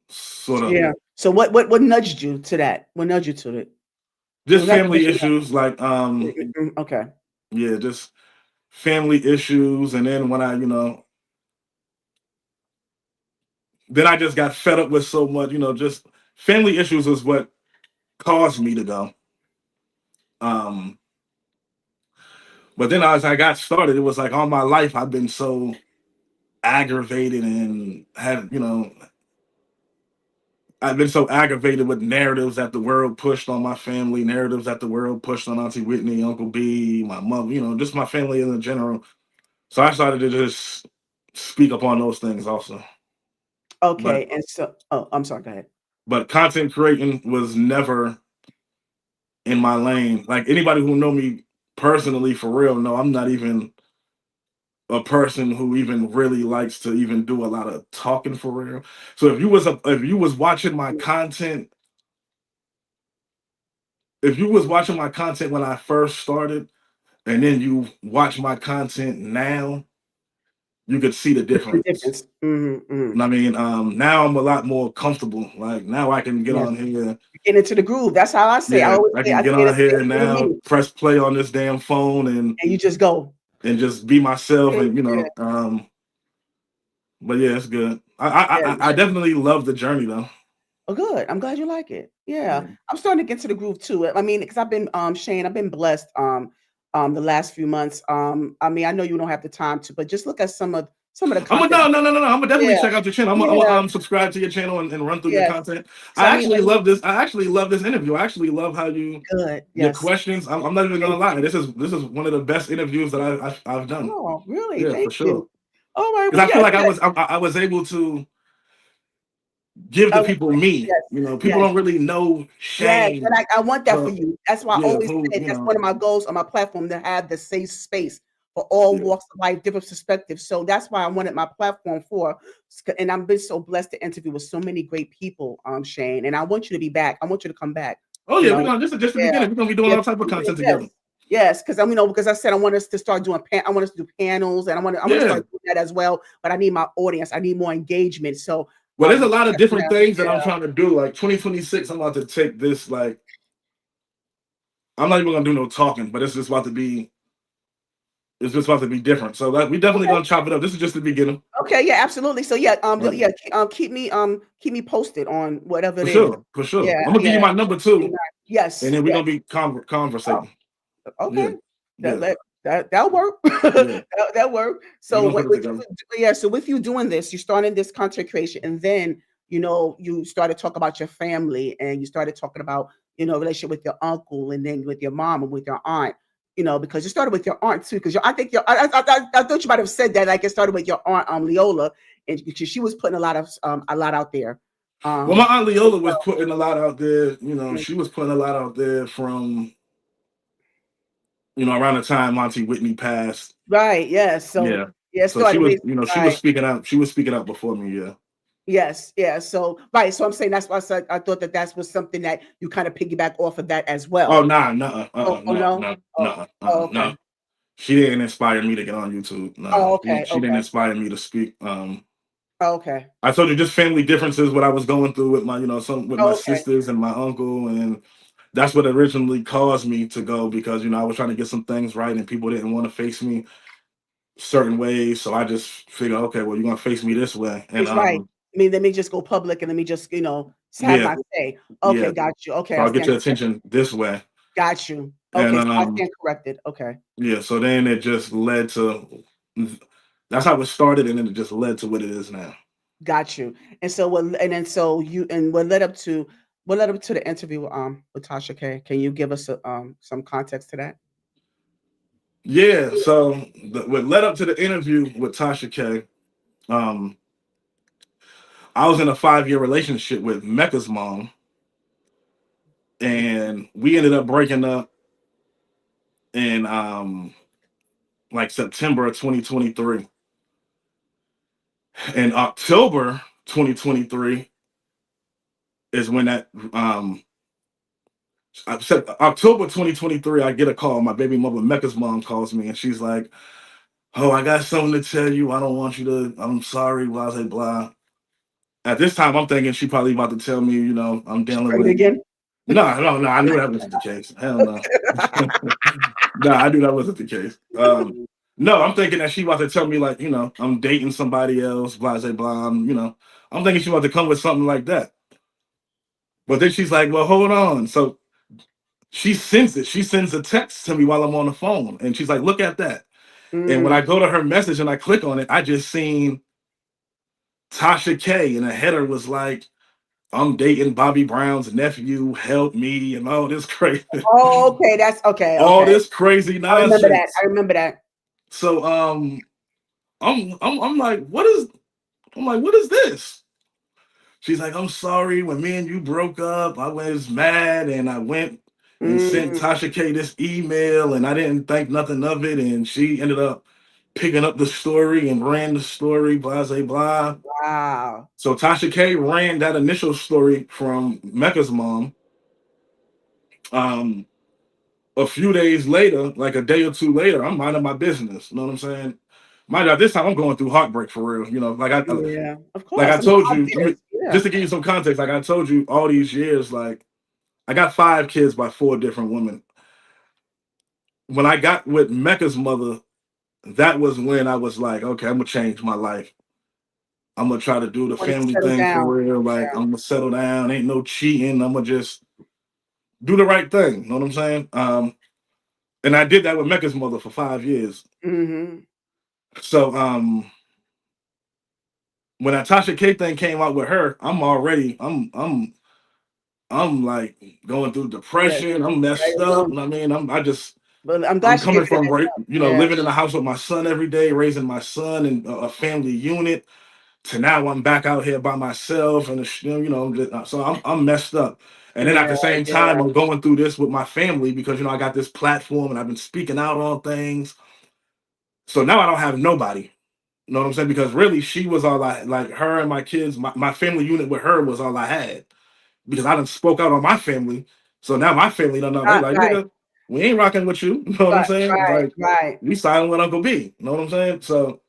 sort of Yeah. So what nudged you to that? What nudged you to it? just Was that because family issues, like okay. yeah, just family issues, and then when then I just got fed up with so much, just family issues is what caused me to go. Um, but then as I got started, it was like all my life I've been so aggravated and I've been so aggravated with narratives that the world pushed on my family, narratives that the world pushed on Auntie Whitney, Uncle B, my mom, just my family in general. So I started to just speak upon those things also. But Okay. And so I'm sorry, go ahead. content creating was never in my lane. Like anybody who know me personally for real, no, I'm not even a person who even really likes to even do a lot of talking for real. So if you was watching my content, if you was watching my content when I first started, and then you watch my content now, you could see the The difference. difference. Mm-hmm. And I mean, now I'm a lot more comfortable. Like now I can get Yes. on here. Get into the groove. That's how I say. I Yeah, always I say can I get say on the here same thing with now, me. press play on this damn phone, And you just go. and just be myself, Okay, and yeah. but yeah, it's good. I Yeah. definitely love the journey though. Oh, good. I'm glad you like it. Yeah. Yeah. I'm starting to get to the groove too. I mean, because I've been Shane, I've been blessed the last few months. I mean, I know you don't have the time to, but just look at some of the I'm gonna content. no. I'm gonna definitely Yeah. check out your channel. I'm Yeah. gonna subscribe to your channel and run through your Yes. content. So I mean, like, I actually love this interview. I actually love how good. your Yes. questions. I'm not even Thank gonna lie. you. This is one of the best interviews that I've done. Oh, really? Yeah, for Thank you. sure. All right. Well, Because I feel yeah, like yeah. I was able to give the Oh, people me. yes. People Yes. don't really know Yes, and Shayne. I want that for So you. That's why I yeah, always who said that's one of my goals on my platform to have the safe space for all yeah. walks of life, different perspectives. So that's why I wanted my platform for. And I've been so blessed to interview with so many great people, Shane. And I want you to be back. I want you to come back. Oh You yeah, know, this is just the yeah, beginning. We're gonna be doing yeah, all type of content yes, together. yes. Because because I said I want us to start doing. I want us to do panels, and I want to Yeah. start doing that as well. But I need my audience. I need more engagement. So, Well, there's a we lot of yeah, different things that I'm yeah. trying to do. Like 2026, I'm about to take this. Like, I'm not even gonna do no talking, but it's just about to be different. So like, we definitely Okay. gonna chop it up. This is just the beginning. Okay, yeah, absolutely. So yeah, Right. yeah, keep me posted on whatever For it is. sure, for sure. Yeah, I'm gonna give you yeah. my number too, and Yes, then we're yes. gonna be conversating. Okay. Yeah, That yeah, that that'll work. yeah. That work. We're So gonna put it together. so with you doing this, you started this content creation, and then you started talking about your family, and you started talking about relationship with your uncle, and then with your mom and with your aunt. Because you started with your aunt too. Because I think I thought you might have said that, like it started with your aunt Leola, and she was putting a lot out there. Well, my Um aunt as Leola was well. putting a lot out there. Mhm. She was putting a lot out there from around the time Monty Whitney passed. Right. Yes. So Yeah. yeah, So she started was, raising. she was Right. speaking out. She was speaking out before me. Yeah. Yes. Yeah. So right. So I'm saying that's why I said I thought that that was something that you kind of piggyback off of that as Oh, well. nah, nah, Oh, oh no, no. no, Oh, no, oh no. okay. She didn't inspire me to get on YouTube. Nah, Oh she, okay. she didn't Okay. inspire me to speak. Oh, okay. I told you just family differences, what I was going through with my, some with my Oh, okay. sisters and my uncle, and that's what originally caused me to go because I was trying to get some things right, and people didn't want to face me certain ways, so I just figured, okay, well, you're gonna face me this way, and It's right. I mean, let me just go public and let me just have yeah, my say. yeah. Okay. Got you. Okay. So I I'll get stand your corrected. attention this way, Got you. and Okay. So I stand corrected. Okay. yeah. So then it just led to that's how it started, and then it just led to what it is now. Got you. And so what and then so you and what led up to the interview with Tasha K. Can you give us some context to that? Yeah. So what led up to the interview with Tasha K. Um, I was in a 5-year relationship with Mecca's mom, and we ended up breaking up in like September of 2023. In October 2023 is when that I said October 2023, I get a call. My baby mother, Mecca's mom, calls me and she's like, "Oh, I got something to tell you. I don't want you to, I'm sorry, blah, blah, blah." At this time, I'm thinking she probably about to tell me, I'm She dealing pregnant with. again? No, no, no. I knew that wasn't the case. Hell no. No, I knew that wasn't the case. No, I'm thinking that she about to tell me like, I'm dating somebody else, blah, blah, blah. I'm thinking she about to come with something like that. But then she's like, well, hold on. So she sends it. She sends a text to me while I'm on the phone. And she's like, look at that. And when I Mm. go to her message and I click on it, I just seen Tasha K. And the header was like, I'm dating Bobby Brown's nephew, help me, and all this crazy, Oh, okay, that's okay, all okay. this crazy I remember that. nonsense. I remember that. So I'm like, what is this? She's like, I'm sorry. When me and you broke up, I was mad and I went and sent Mm, Tasha K this email and I didn't think nothing of it. And she ended up picking up the story and ran the story, blah, blah, blah. wow. So Tasha K ran that initial story from Mecca's mom. Um, a few days later, like a day or two later, I'm minding my business. You know what I'm saying? Mind you, this time I'm going through heartbreak for real. Yeah, of like I course. I mean, told 5 you, years. Yeah. just to give you some context, like I told you all these years, like I got 5 kids by 4 different women. When I got with Mecca's mother, that was when I was like, okay, I'm gonna change my life. I'm gonna try to do You the wanted to family settle thing down. for real. Like Yeah. I'm gonna settle down. Ain't no cheating. I'm gonna just do the right thing. You know what I'm saying? And I did that with Mecca's mother for 5 years. Mhm. So when that Tasha K thing came out with her, I'm like going through Yeah. depression. I'm messed Right up. on. And I mean, But I'm I'm glad she gave coming you the from heads up. Yeah. living in the house with my son every day, raising my son in a family unit. To now, I'm back out here by myself, and so I'm messed up. And then at Yeah, the same yeah. time, I'm going through this with my family because I got this platform and I've been speaking out on things. So now I don't have nobody. You know what I'm saying? Because really, she was all I like. Her and my kids, my family unit with her was all I had because I done spoke out on my family. So now my family don't know. They like, Right, nigga, we ain't rocking with you. You know what I'm right, saying? right, Like, right. we silent with Uncle B. You know what I'm saying? So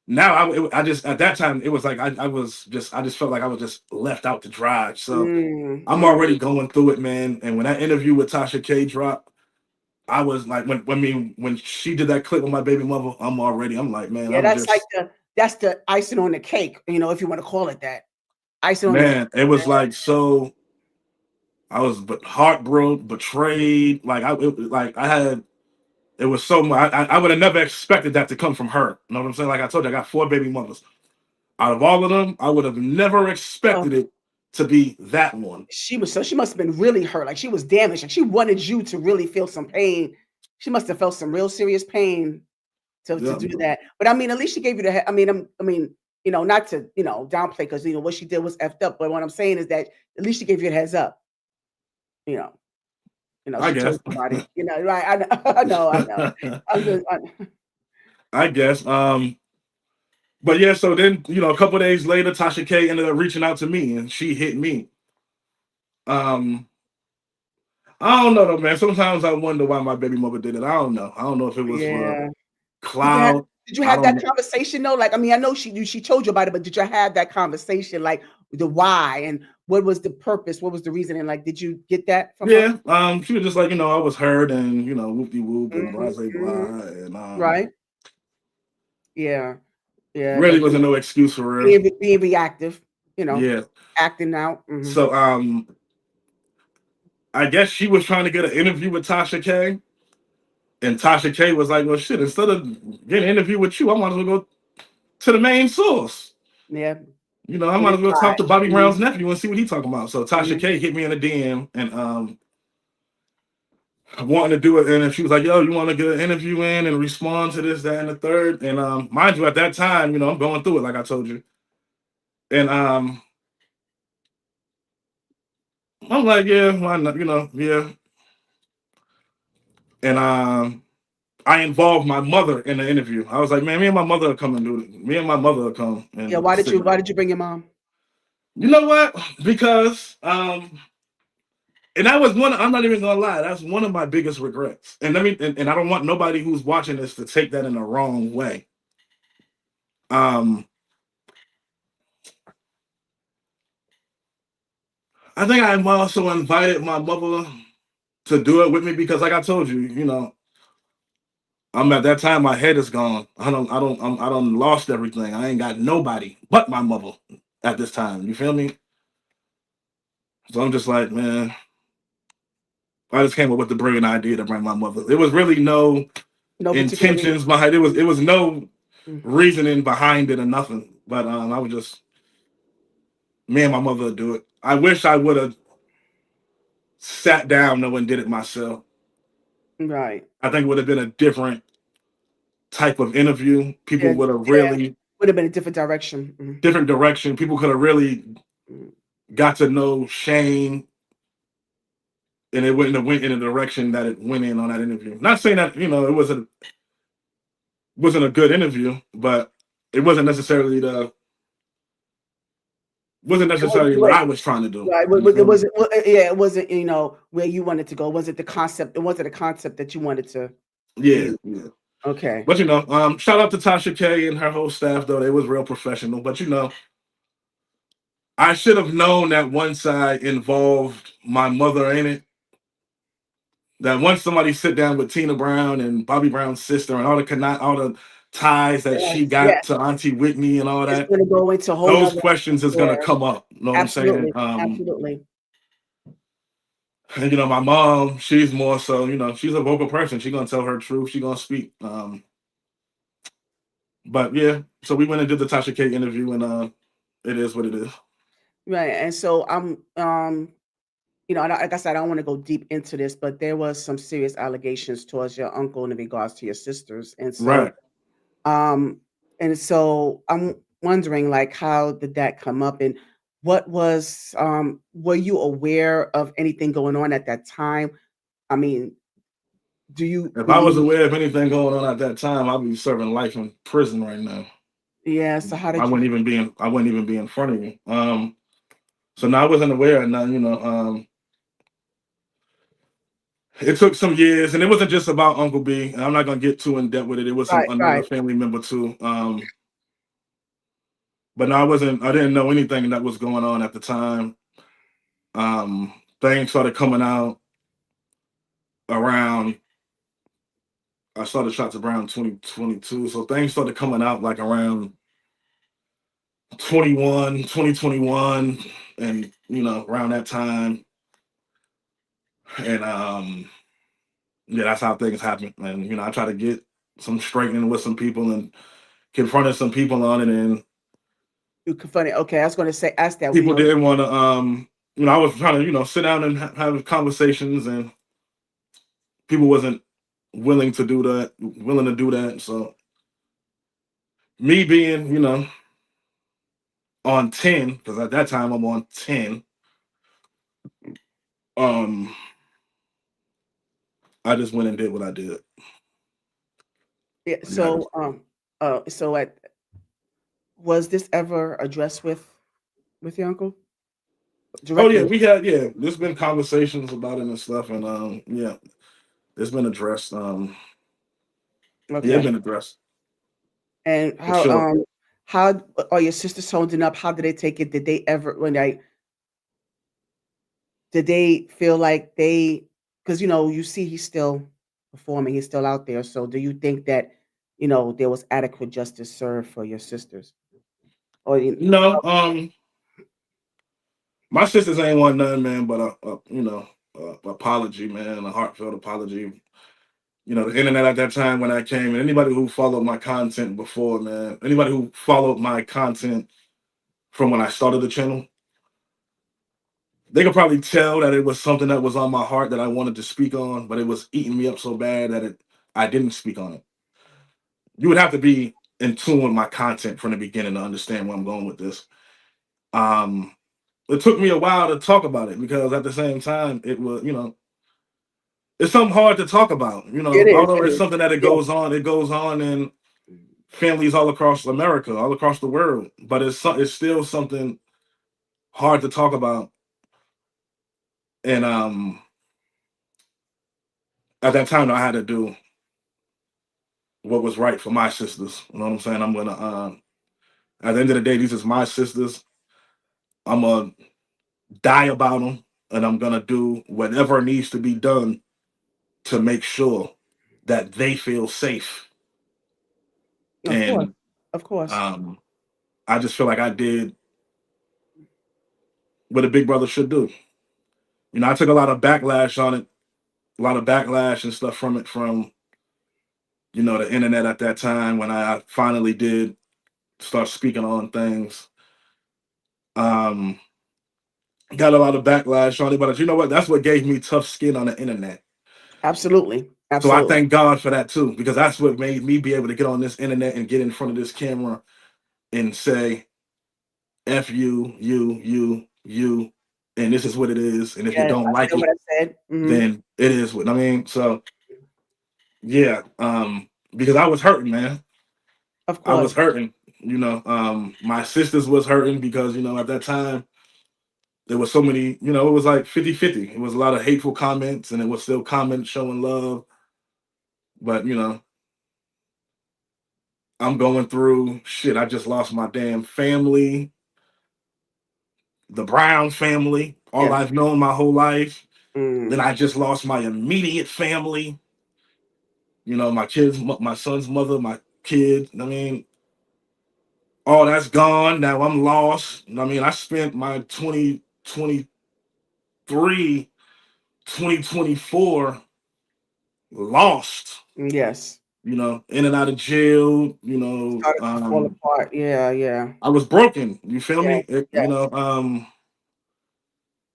now I just at that time it was like I just felt like I was just left out to dry. So Mm, I'm mm. already going through it, man. And when that interview with Tasha K dropped, I was like, when she did that clip with my baby mother, I'm like, man, Yeah, that's the icing on the cake, if you wanna call it that. Icing on the cake. man, it was like so. I was but heartbroken, betrayed. Like I had it was so much. I would have never expected that to come from her. You know what I'm saying? Like I told you, I got 4 baby mothers. Out of all of them, I would have never Oh, expected it to be that one. she must have been really hurt, like, she was damaged, like, she wanted you to really feel some pain. She must have felt some real serious pain to Yeah, do that. But, I mean, at least she gave you the I mean, not to, downplay because what she did was effed up, but what I'm saying is that at least she gave you a heads up, you know? I She told guess. you about it. Right? I know. I know. I know. I'm just. I guess. But yeah, so then a couple days later, Tasha K ended up reaching out to me, and she hit me. Um, I don't know though, man. Sometimes I wonder why my baby mother did it. I don't know. I don't know if it was for Yeah. Did you have clout. did you I have that don't. conversation though? Like, I mean, I know she told you about it, but did you have that conversation, like the why and what was the purpose? What was the reason? And like, did you get that from her? Yeah. She was just like, I was hurt and whoop de whoop and Mhm, blah blah mhm. blah, and Right? Yeah. Yeah. really Like wasn't no excuse for real. being reactive, you know, Yeah. acting out. Mhm. So I guess she was trying to get an interview with Tasha K, and Tasha K was like, well, shit. Instead of getting an interview with you, I might as well go to the main source. Yeah. I Get might as well talk inside. to Bobby Mhm, Brown's nephew and see what he's talking about. So Tasha mhm. K hit me in the DM and wanting to do it, and she was like, "Yo, you want to get an interview in and respond to this, that, and the third?" And mind you, at that time, I'm going through it, like I told you, and I'm like, "Yeah, why not?" Yeah, and I involved my mother in the interview. I was like, "Man, me and my mother will come and do it. Me and my mother will come Yeah. and Why did sit you Why down." did you bring your mom? You know what? Because and that was one. I'm not even gonna lie. That's one of my biggest regrets. And and I don't want nobody who's watching this to take that in the wrong way. Um, I think I also invited my mother to do it with me because, like I told you, I'm at that time. My head is gone. I don't lost everything. I ain't got nobody but my mother at this time. You feel me? So I'm just like, man, I just came up with the brilliant idea to bring my mother. There was really no No particular reason. intentions behind it. Was no Mm. reasoning behind it or nothing. But I was just me and my mother would do it. I wish I would have sat down though and did it myself. Right. I think it would have been a different type of interview. People Yeah. would have Yeah. really Would have been a different direction. Mhm, different direction. People could have really mhm. got to know Shayne, and it wouldn't have went in the direction that it went in on that interview. Not saying that it wasn't a good interview, but it wasn't It was necessarily what I was trying to do. right. You It feel me? wasn't. Yeah. It wasn't. Where you wanted to go. It wasn't the concept. It wasn't a concept that you wanted to Yeah, use. yeah. Okay. But shout out to Tasha K and her whole staff though. They was real professional. But I should have known that once I involved my mother in it, that once somebody sit down with Tina Brown and Bobby Brown's sister and all the ties that she Yes. got Yes. to Auntie Whitney and all It's that, going to go into a whole those nother. questions is Yeah. gonna come up. You know what I'm saying? Absolutely. Absolutely. And my mom, she's more so, she's a vocal person. She's gonna tell her truth. She's gonna speak. But yeah, so we went and did the Tasha K interview, and it is what it is. Right. And so like I said, I don't want to go deep into this, but there was some serious allegations towards your uncle in regards to your sisters, Right. um, and so I'm wondering, like, how did that come up, and were you aware of anything going on at that time? I mean, do you If I was believe? aware of anything going on at that time, I'd be serving life in prison right now. Yeah. So how I did you? wouldn't even be in. I wouldn't even be in front of you. So now I wasn't aware of none. It took some years, and it wasn't just about Uncle B. And I'm not gonna get too in depth with it. It was some Right. another Right. family member too. But no, I wasn't. I didn't know anything that was going on at the time. Things started coming out around. I started Shots around 2022, so things started coming out like around 2021, and around that time, and yeah, that's how things happen. And I try to get some straightening with some people and confronted some people on it, and You confronted. Okay, I was going to say, ask that. people didn't want to. I was trying to sit down and have conversations, and people wasn't willing to do that. So me being on 10, because at that time I'm on 10. Um, I just went and did what I did. Yeah. I got it. So at was this ever addressed with your uncle Oh yeah, directly? there's been conversations about it and stuff, and yeah, it's been addressed. Yeah, it's Okay. been addressed And for sure. how are your sisters holding up? How did they take it? Did they ever when I did they feel like they because you see he's still performing, he's still out there. So do you think that, there was adequate justice served for your sisters? Or No, my sisters ain't want nothing, man, but apology, man, a heartfelt apology. The internet at that time when I came, and anybody who followed my content before, man, anybody who followed my content from when I started the channel, they could probably tell that it was something that was on my heart that I wanted to speak on, but it was eating me up so bad that I didn't speak on it. You would have to be in tune with my content from the beginning to understand where I'm going with this. Um, it took me a while to talk about it because at the same time, it's something hard to talk about. it is, Although it it's is. something that Yeah. it goes on in families all across America, all across the world. But it's still something hard to talk about. And at that time, I had to do what was right for my sisters. You know what I'm saying? I'm gonna at the end of the day, these is my sisters. I'm gonna die about them, and I'm gonna do whatever needs to be done to make sure that they feel safe. Of course. And Of course. um, I just feel like I did what a big brother should do. I took a lot of backlash on it, a lot of backlash and stuff from it, from the internet at that time when I finally did start speaking on things. Um, got a lot of backlash on it, but you know what? That's what gave me tough skin on the internet. Absolutely. So I Absolutely. thank God for that too, because that's what made me be able to get on this internet and get in front of this camera and say, F you, and this is what it is. And if you Yeah, don't I like said what it, I said. then it is what I mean. So yeah, because I was hurting, man. Of I was course. hurting. My sisters was hurting because, at that time there was so many, it was like 50-50. It was a lot of hateful comments and it was still comments showing love. But, I'm going through shit. I just lost my damn family, the Brown family, all Yeah. I've known my whole life. Then Mm, I just lost my immediate family, my kids, my son's mother, my kid. I mean, all that's gone. Now I'm lost. I mean, I spent my 2023, 2024 lost, yes. in and out of jail, Started to fall apart. Yeah, yeah. I was broken. You feel Yeah. me? Yes.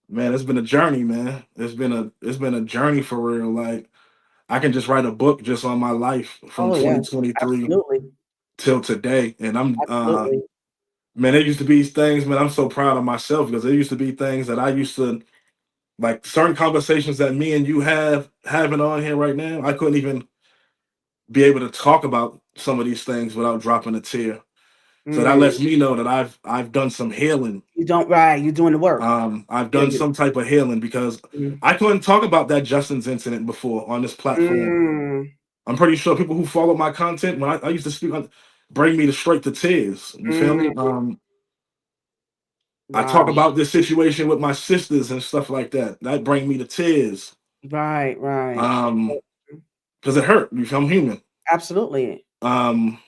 Man, it's been a journey, man. It's been a journey for real. Like I can just write a book just on my life from Oh, yeah. 2023 Absolutely. till today. And I'm Absolutely. man, there used to be things, man, I'm so proud of myself because there used to be things that I used to like certain conversations that me and you having on here right now. I couldn't even be able to talk about some of these things without dropping a tear. So that Mm. lets me know that I've done some healing. You don't right. You're doing the work. I've Yeah. done some type of healing because Mm. I couldn't talk about that Justin's incident before on this platform. Mm. I'm pretty sure people who follow my content when I used to speak on bring me to straight to tears. You feel me? Mm. I talk Wow. about this situation with my sisters and stuff like that. That bring me to tears. Right, right. Um, because it hurt. You feel I'm human. Absolutely. Um,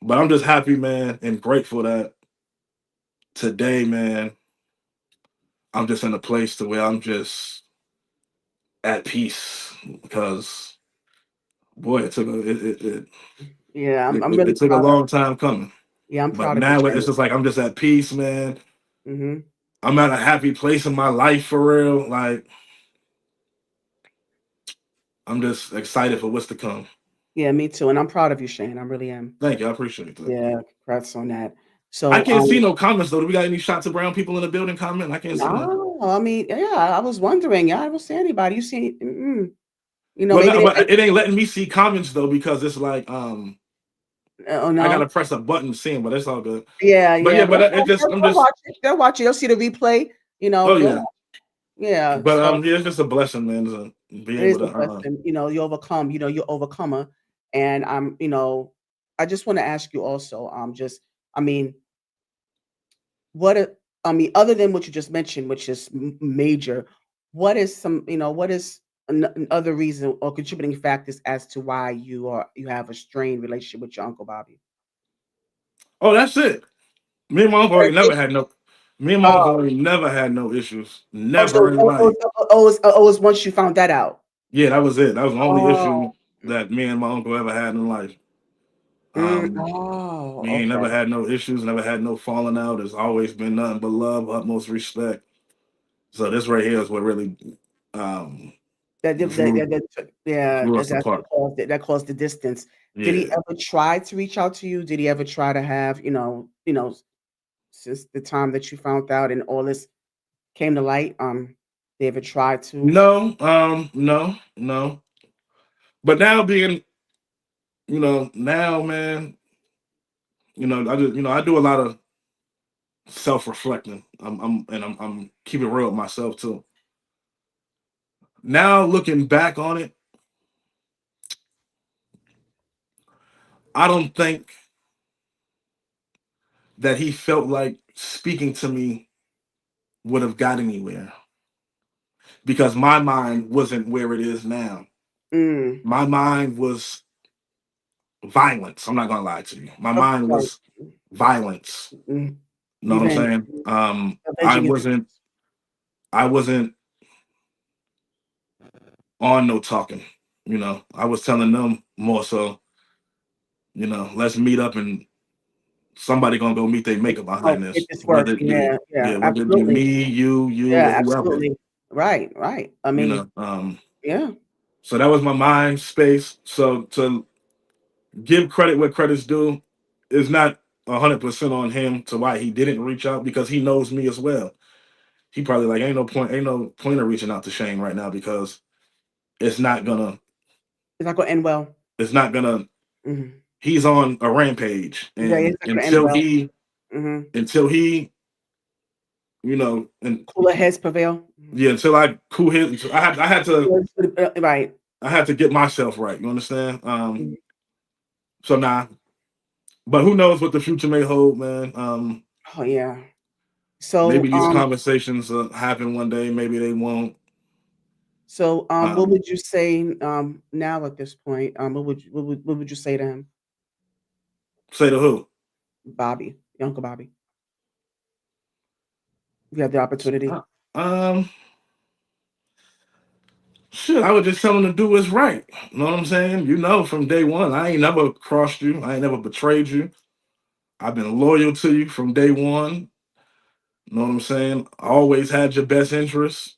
but I'm just happy, man, and grateful that today, man, I'm just in a place to where I'm just at peace because boy, it took a Yeah, I'm it really took a proud of long time coming. yeah, I'm But proud of you, now it's Shayne. just like I'm just at peace, man. Mhm. I'm at a happy place in my life for real. Like I'm just excited for what's to come. Yeah, me too, and I'm proud of you, Shayne. I really am. Thank you. I appreciate that. Yeah, congrats on that. I So, can't see no comments though. Do we got any shots of brown people in the building comment? I can't see none. no, I mean, yeah, I was wondering. Yeah, I don't see anybody. You see, mm-mm. Well, Maybe no, they but it ain't letting me see comments though because it's like oh, I gotta no? press a button to see them, but it's all good. Yeah, But yeah, yeah, but but that's it fine. just I'm They'll just watch it. They'll watch it. They'll see the replay, oh they'll yeah. watch. Yeah, But so yeah, it's just a blessing, man, to be it able is a to blessing, you overcome, you're overcomer, and I just wanna ask you also, just I mean, what a I mean, other than what you just mentioned, which is major, what is other reason or contributing factors as to why you have a strained relationship with your Uncle Bobby? oh, that's it. Me and my uncle That's ain't it? never had no me and my Oh, uncle ain't never had no issues. oh, Never so in life. it was once you found that out. Yeah, that was it. That was the only issue Oh. that me and my uncle ever had in life. Um, Oh, we ain't never okay. had no issues, never had no falling out. There's always been nothing but love, utmost respect. So this right here is what really um drew Yeah, drew us that apart. caused the distance. Did he Yeah. ever try to reach out to you? Did he ever try to have, since the time that you found out and all this came to light, they ever tried to? No, no, no. But now being, now man, I just I do a lot of self-reflecting. I'm keeping real with myself too. Now looking back on it, I don't think that he felt like speaking to me would have got anywhere because my mind wasn't where it is now. Mm, My mind was violence. I'm not gonna lie to you. My of mind course. was violence. Mm, You know what I'm revenge. saying? I Avenging his wasn't I wasn't on no talking. I was telling them more so, let's meet up and somebody gonna go meet their maker oh, behind get this. this work. Whether it be Yeah, yeah, yeah, whether it be absolutely. me, you, Yeah, or whoever. absolutely. Right, right. I You mean, know, um, yeah. so that was my mind space. So to give credit where credit's due is not 100% on him to why he didn't reach out because he knows me as well. He probably like ain't no point of reaching out to Shayne right now because it's not gonna It's not gonna end well. it's not gonna Mhm. he's on a rampage Yeah, and it's not gonna end well. Mhm. until he and Cooler heads prevail. Mhm. yeah until I cool his until Right. I had to get myself right, you understand. Mhm. So nah, but who knows what the future may hold, man. Oh, yeah. So, Maybe these conversations happen one day, maybe they won't. what um would you say, now at this point? What would you say to him? say to who? Bobby, your Uncle Bobby. If you had the opportunity. Uh, um Shit, I would just tell him to do what's right. You know what I'm saying? From day one, I ain't never crossed you. I ain't never betrayed you. I've been loyal to you from day one. You know what I'm saying? I always had your best interests.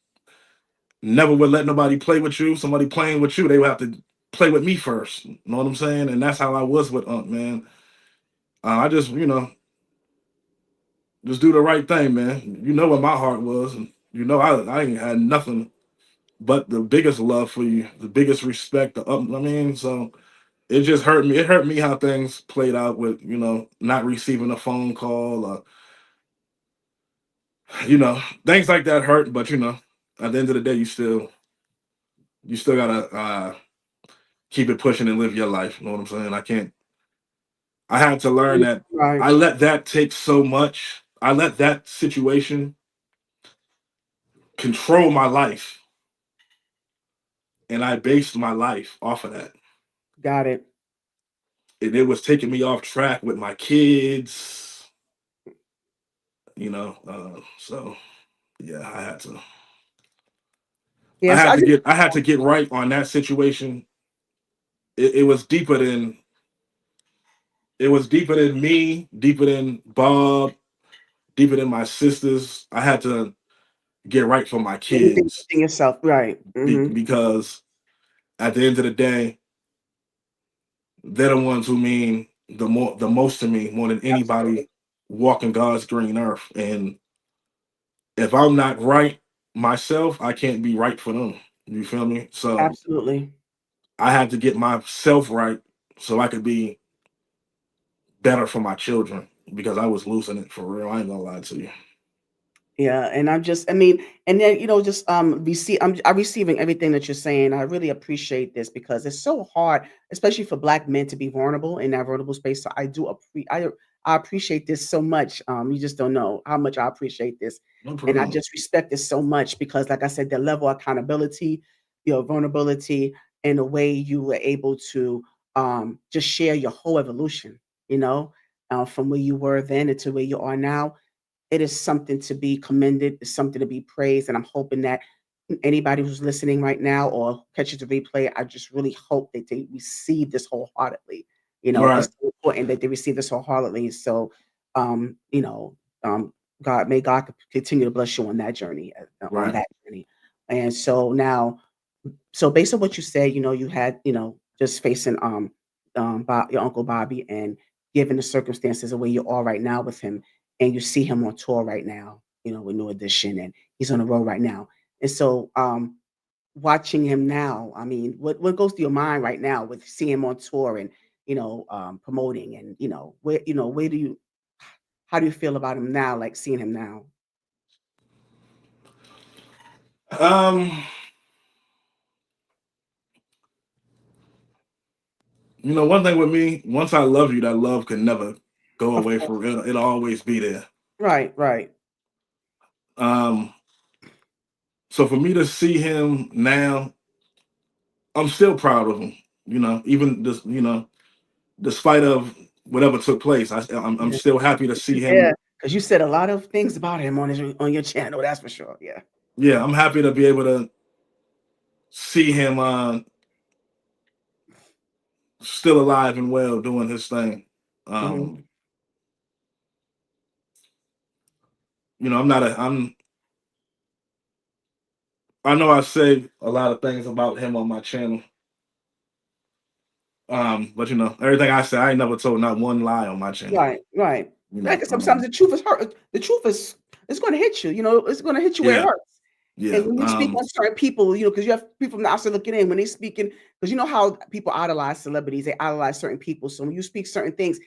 Never would let nobody play with you. Somebody playing with you, they would have to play with me first. You know what I'm saying? And that's how I was with Unc, man. I just, just do the right thing, man. You know what my heart was. And I ain't had nothing but the biggest love for you, the biggest respect. So it just hurt me. It hurt me how things played out with, not receiving a phone call or, things like that hurt. But, at the end of the day, you still gotta keep it pushing and live your life. You know what I'm saying? I had to learn that Right. I let that take so much. I let that situation control my life and I based my life off of that. Got it. And it was taking me off track with my kids, so yeah, Yes, I just I had to get right on that situation. It was deeper than me, deeper than Bob, deeper than my sisters. I had to get right for my anything kids within yourself. Right. Mhm. because at the end of the day, they're the ones who mean the most to me more than Absolutely. anybody walking God's green earth. And if I'm not right myself, I can't be right for them. You feel me? So Absolutely. I had to get myself right so I could be better for my children because I was losing it for real. I ain't gonna lie to you. Yeah, and I mean, and then just I'm receiving everything that you're saying. I really appreciate this because it's so hard, especially for Black men, to be vulnerable in that vulnerable space. So I appreciate this so much. You just don't know how much I appreciate this, No and I problem. just respect this so much because, like I said, the level of accountability, your vulnerability, and the way you were able to just share your whole evolution. You know, from where you were then to where you are now, it is something to be commended, it's something to be praised, and I'm hoping that anybody who's listening right now or catches the replay, I just really hope that they receive this wholeheartedly. Right, It's so important that they receive this wholeheartedly. So, um, you know, God, may God continue to bless you on that journey, on right, that journey. And so now, so based on what you said, you had, just facing your uncle Bobby, and given the circumstances of where you are right now with him, and you see him on tour right now, with New Edition, and he's on the road right now. And so watching him now, I mean, what goes through your mind right now with seeing him on tour and promoting, and where do you how do you feel about him now, like seeing him now? um one thing with me, once I love you, that love can never go Of away. course. For it'll always be there. Right, right. um so for me to see him now, I'm still proud of him. Even this, despite of whatever took place, I'm Yeah. still happy to see Yeah, him. because you said a lot of things about him on your channel, that's for sure. Yeah. Yeah, I'm happy to be able to see him still alive and well doing his thing. Mhm. um I'm not a I'm I know I say a lot of things about him on my channel. But everything I say, I ain't never told not one lie on my channel. Right, right. You Like, know, sometimes the truth is hurt. The truth is it's gonna hit you, it's gonna hit you where it yeah, hurts. yeah, And when you speak on certain people, because you have people from the outside looking in, when they speaking, because you know how people idolize celebrities, they idolize certain people. So when you speak certain things,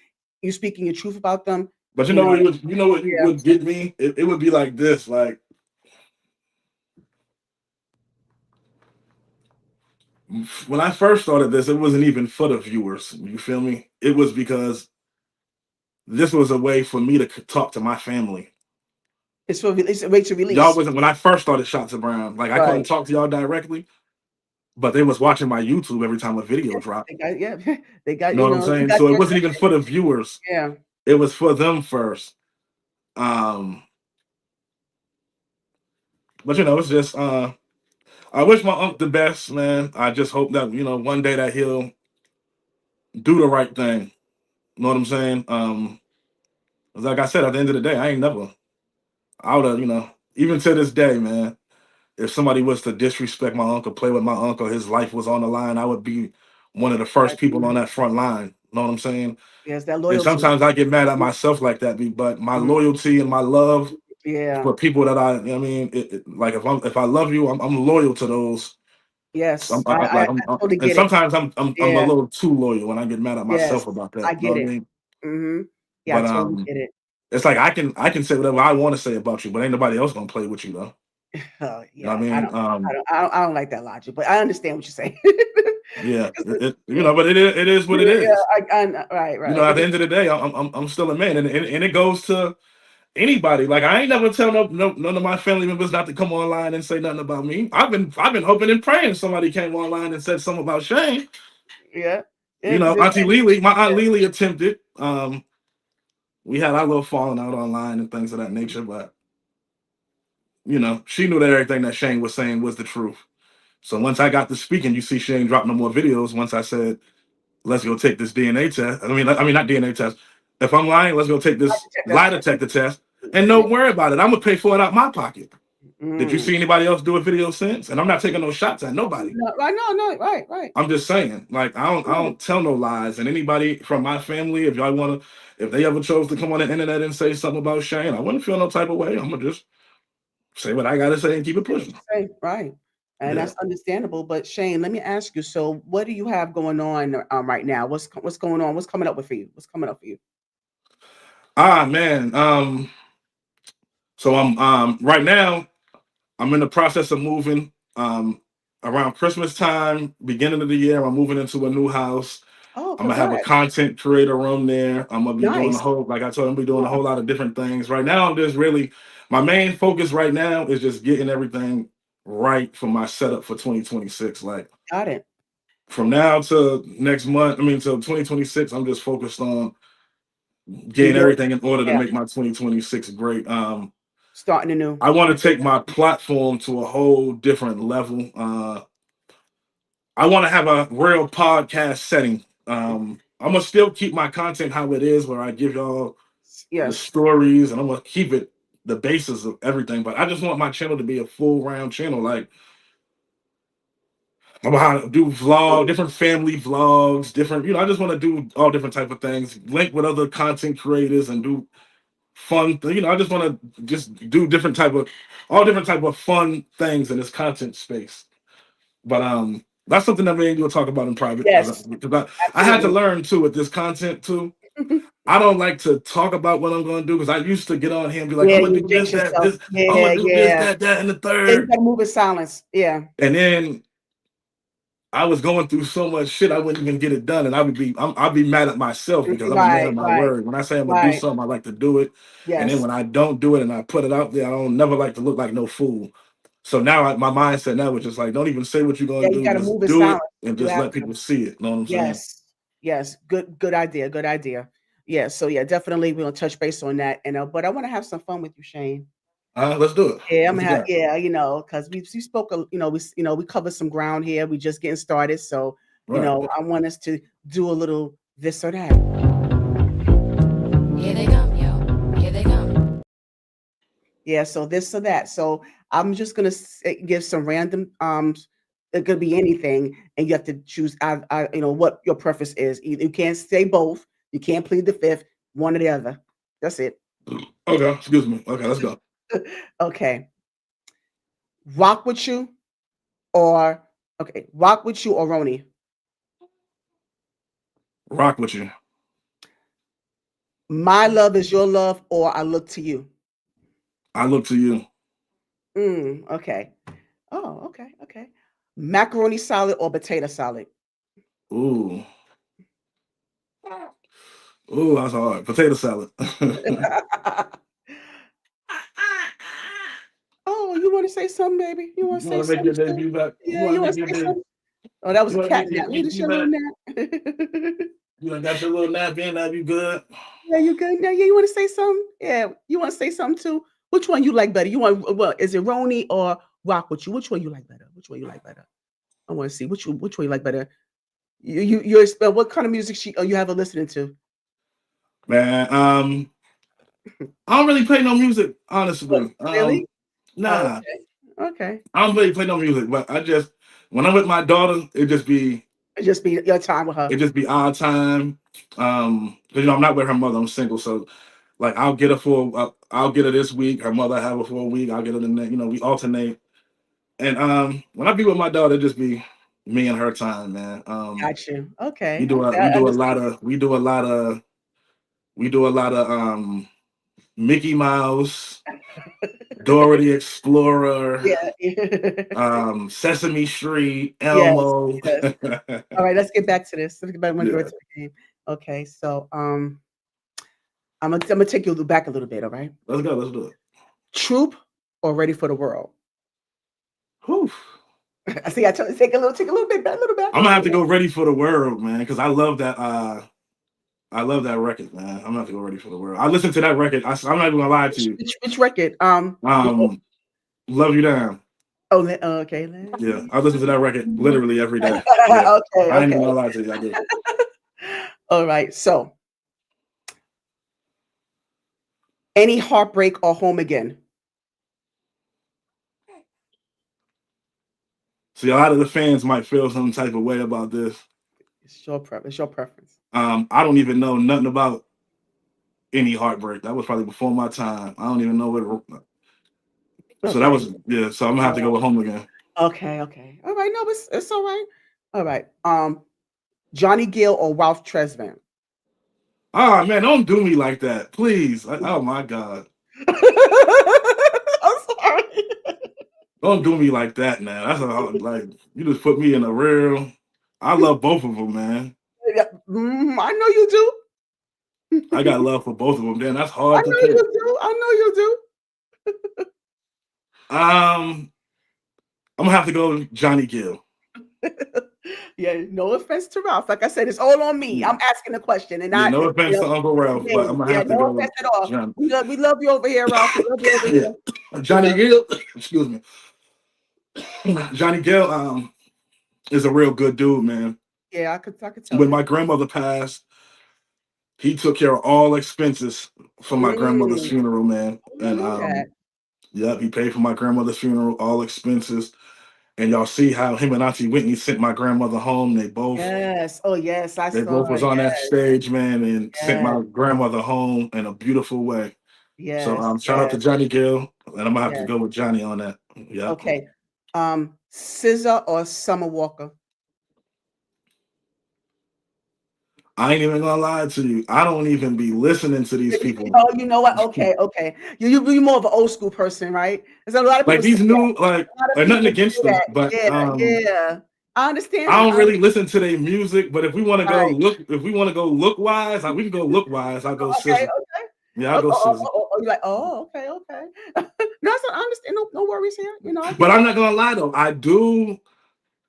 you speaking your truth about them, but you know. what you Yeah. would get me. It would be like this. Like, when I first started this, it wasn't even for the viewers. You feel me? It was because this was a way for me to talk to my family. It's a way to Y'all release. wasn't when I first started Shots of Brown. Like, I couldn't Right. talk to y'all directly, but they was watching my YouTube every time a video Yeah, dropped. they got yeah, they got, You know what I'm they saying? got So it your wasn't even attention. for the viewers. Yeah. It was for them first. Um, but it's just I wish my uncle the best, man. I just hope that one day that he'll do the right thing. You know what I'm saying? 'Cause like I said, at the end of the day, I ain't never. I would have, even to this day, man. If somebody was to disrespect my uncle, play with my uncle, his life was on the line, I would be one of the first Right. people on that front line. You know what I'm saying? Yes, that And loyalty. sometimes I get mad at myself like that, but my Mhm. loyalty and my love Yeah. for people that like if I love you, I'm loyal to those. So Yes. I totally and get it. sometimes I'm a Yeah. little too loyal when I get mad at Yes. myself about I that. You know get what I it. mean? Mhm. Yeah, I But totally get it. it's like I can say whatever I want to say about you, but ain't nobody else gonna play with you though. Oh, You know what yeah. I I mean? don't I don't like that logic, but I understand what you're saying. Yeah, 'Cause the yeah. but it is what it Yeah, is. right, right. At the end of the day, I'm still a man, and it goes to anybody. Like, I ain't never tell none of my family members not to come online and say nothing about me. I've been hoping and praying somebody came online and said something about Shayne. Yeah. Yeah, 'cause Auntie Lily, my aunt yeah. Lily attempted. We had our little falling out online and things of that nature, but she knew that everything that Shayne was saying was the truth. So once I got to speaking, you see Shayne drop no more videos. Once I said, "Let's go take this DNA test." I mean not DNA test. If I'm lying, let's go take I this detect lie that. detector test, and don't worry about it. I'm gonna pay for it out my pocket. Did you Mm. see anybody else do a video since? And I'm not taking no shots at nobody. No, right, no, no, right, right. I'm just saying, like, I Right. don't tell no lies. And anybody from my family, if y'all wanna, if they ever chose to come on the internet and say something about Shayne, I wouldn't feel no type of way. I'm gonna just say what I gotta say and keep it Say what pushing. you say, right. and Yeah. that's understandable. But Shayne, let me ask you. So, what do you have going on right now? What's going on? What's coming up with for you? What's coming up for you? Ah man. So I'm right now I'm in the process of moving. Around Christmas time, beginning of the year, I'm moving into a new house. Oh, I'm gonna have a congrats! content creator room there. I'm gonna be doing a Nice. whole, like I told you, I'm gonna be doing a Yeah, whole lot of different things. Right now, I'm just really my main focus right now is just getting everything right for my setup for 2026. Like got it. from now to next month, I mean till 2026, I'm just focused on getting Rebuild. everything in order to Yeah, make my 2026 great. starting anew. I want to take my platform to a whole different level. I want to have a real podcast setting. I'm gonna still keep my content how it is, where I give y'all the Yes, stories, and I'm gonna keep it the basis of everything. But I just want my channel to be a full round channel. Like I'm gonna do vlog, different family vlogs, different. I just want to do all different type of things. Link with other content creators and do fun. I just want to just do different type of all different type of fun things in this content space. But that's something that me and you will talk about in private because yes, I had to absolutely. learn too with this content too. I don't like to talk about what I'm going to do because I used to get on here and be like, Yeah, I'm gonna you do this, jinx that, yourself. this, I'm Yeah, gonna do this, yeah. that, and the Yeah, you third. gotta move in silence. Yeah. And then I was going through so much shit I wouldn't even get it done, and I'd be mad at myself because I'm a man of Right, my right, word. When I say I'm gonna do right. something, I like to do it, and then Yes. when I don't do it and I put it out there, I don't never like to look like no fool. So now my mindset now is just like, don't even say what you're Yeah, gonna you do, gotta just move in do silence. it and You just have let to. people see it. Know what I'm saying? Yes. Yes. Good idea. Good idea. Yeah. So yeah, definitely we'll touch base on that. And but I want to have some fun with you, Shayne. Let's do it. Yeah, I'm What you gonna have, got? yeah, because we spoke, we covered some ground here. We just getting started, so Right. I want us to do a little this or that. Here they come, yo. Here they come. Yeah, so this or that. So I'm just gonna give some random. It could be anything, and you have to choose. What your preference is. You can't say both. You can't plead the fifth. One or the other. That's it. Okay. Excuse me. Okay, let's go. Okay. Rock with you or okay. Rock with you or Roni. Rock with you. My love is your love, or I look to you. I look to you. Okay. Oh, okay, okay. Macaroni salad or potato salad? Ooh. Ooh, that's hard. Potato salad. Oh, you want to say something, baby? You want to You say want to make something your too? debut back? You Yeah, want you to want make to your say debut? something? Oh, that was You a want to cat make your nap. You just debut your little back? nap. You done got your little nap in. That you good? Yeah, you good? Yeah, yeah. You want to say something? Yeah, you want to say something too? Which one you like better? You want well? Is it Roni or Rock with you? Which one you like better? Which one you like better? I want to see which one you like better. What kind of music you have her listening to? Man, I don't really play no music, What, honestly. really? Oh, Nah, okay. Okay. I don't really play no music, but I just when I'm with my daughter, It just be your time with her. it just be our time. 'Cause, I'm not with her mother. I'm single, so like I'll get her this week. Her mother have her for a week. I'll get her the next. We alternate. And when I be with my daughter, it just be me and her time, man. Got you. Okay. Okay. We I do a lot understand. of we do a lot of Mickey Mouse, Dora the Explorer, Yeah. Sesame Street, Yes. Elmo. Yes. All right. Let's get back to this. Let's get back to Yeah, the game. Okay. So I'm gonna take you back a little bit. All right. let's go. Let's do it. Troop or Ready for the World? Whew. I see. I told you take a little bit back, a little back, a I'm gonna little have bit to back. go Ready for the World, man, because I love that. I love that record, man. I'm gonna have to go Ready for the World. I listened to that record. I'm not even gonna lie to you. Which record? Um, Love You Down. Okay. Yeah, I listen to that record literally every day. Yeah, Okay. I ain't even Okay. gonna lie to you. I do. All right. So any heartbreak or home again? See, a lot of the fans might feel some type of way about this. It's your preference. I don't even know nothing about any heartbreak. That was probably before my time. I don't even know what. So that Okay. was yeah. So I'm gonna have to All go with home again. Okay, okay. All right, no, it's all right. All right. Johnny Gill or Ralph Tresvant? Ah man, don't do me like that, please. Oh my God, I'm sorry. don't do me like that, man. That's like you just put me in a real. I love both of them, man. Yeah, I know you do. I got love for both of them. Then that's I hard to know pick. you do. I know you Um, I'm gonna have to go with Johnny Gill. do. Yeah, no offense to Ralph. Like I said, it's all on me. I'm asking the question and Yeah, not, no offense to Uncle Ralph, but I'm gonna yeah, have to no go with offense at all. Johnny. We love you over here, Ralph. We love you over Yeah, here. Johnny Yeah, Gill. Excuse me, Johnny Gill. Is a real good dude, man. yeah, I could tell When that. my grandmother passed, he took care of all expenses for my grandmother's Mm, funeral, man. I And didn't know that. yep, he paid for my grandmother's funeral, all expenses. And y'all see how him and Auntie Whitney sent my grandmother home. Yes. Oh, yes. I They saw. both was on that Yes. stage, man, and sent Yes. my grandmother home in a beautiful way. So Yes. shout out to Yes. Johnny Gill, and I'm gonna have to Yes. go with Johnny on that. Yep. Okay. Scissor or Summer Walker? I ain't even gonna lie to you. I don't even be listening to these people. Oh, you know what? Okay, okay. You more of an old school person, right? There's a lot of Like people say these that. new, like, A lot of nothing people against say them, that. but Yeah, yeah. I understand I that. don't really listen to their music. But if we want to go Right. look, if we want to go look wise, like we can go look wise. I'll go Okay, scissor. okay. Yeah, I'll go scissor. You're like, oh, okay, okay. No, so I understand. No, no worries here. I But get I'm that. not gonna lie though, I do.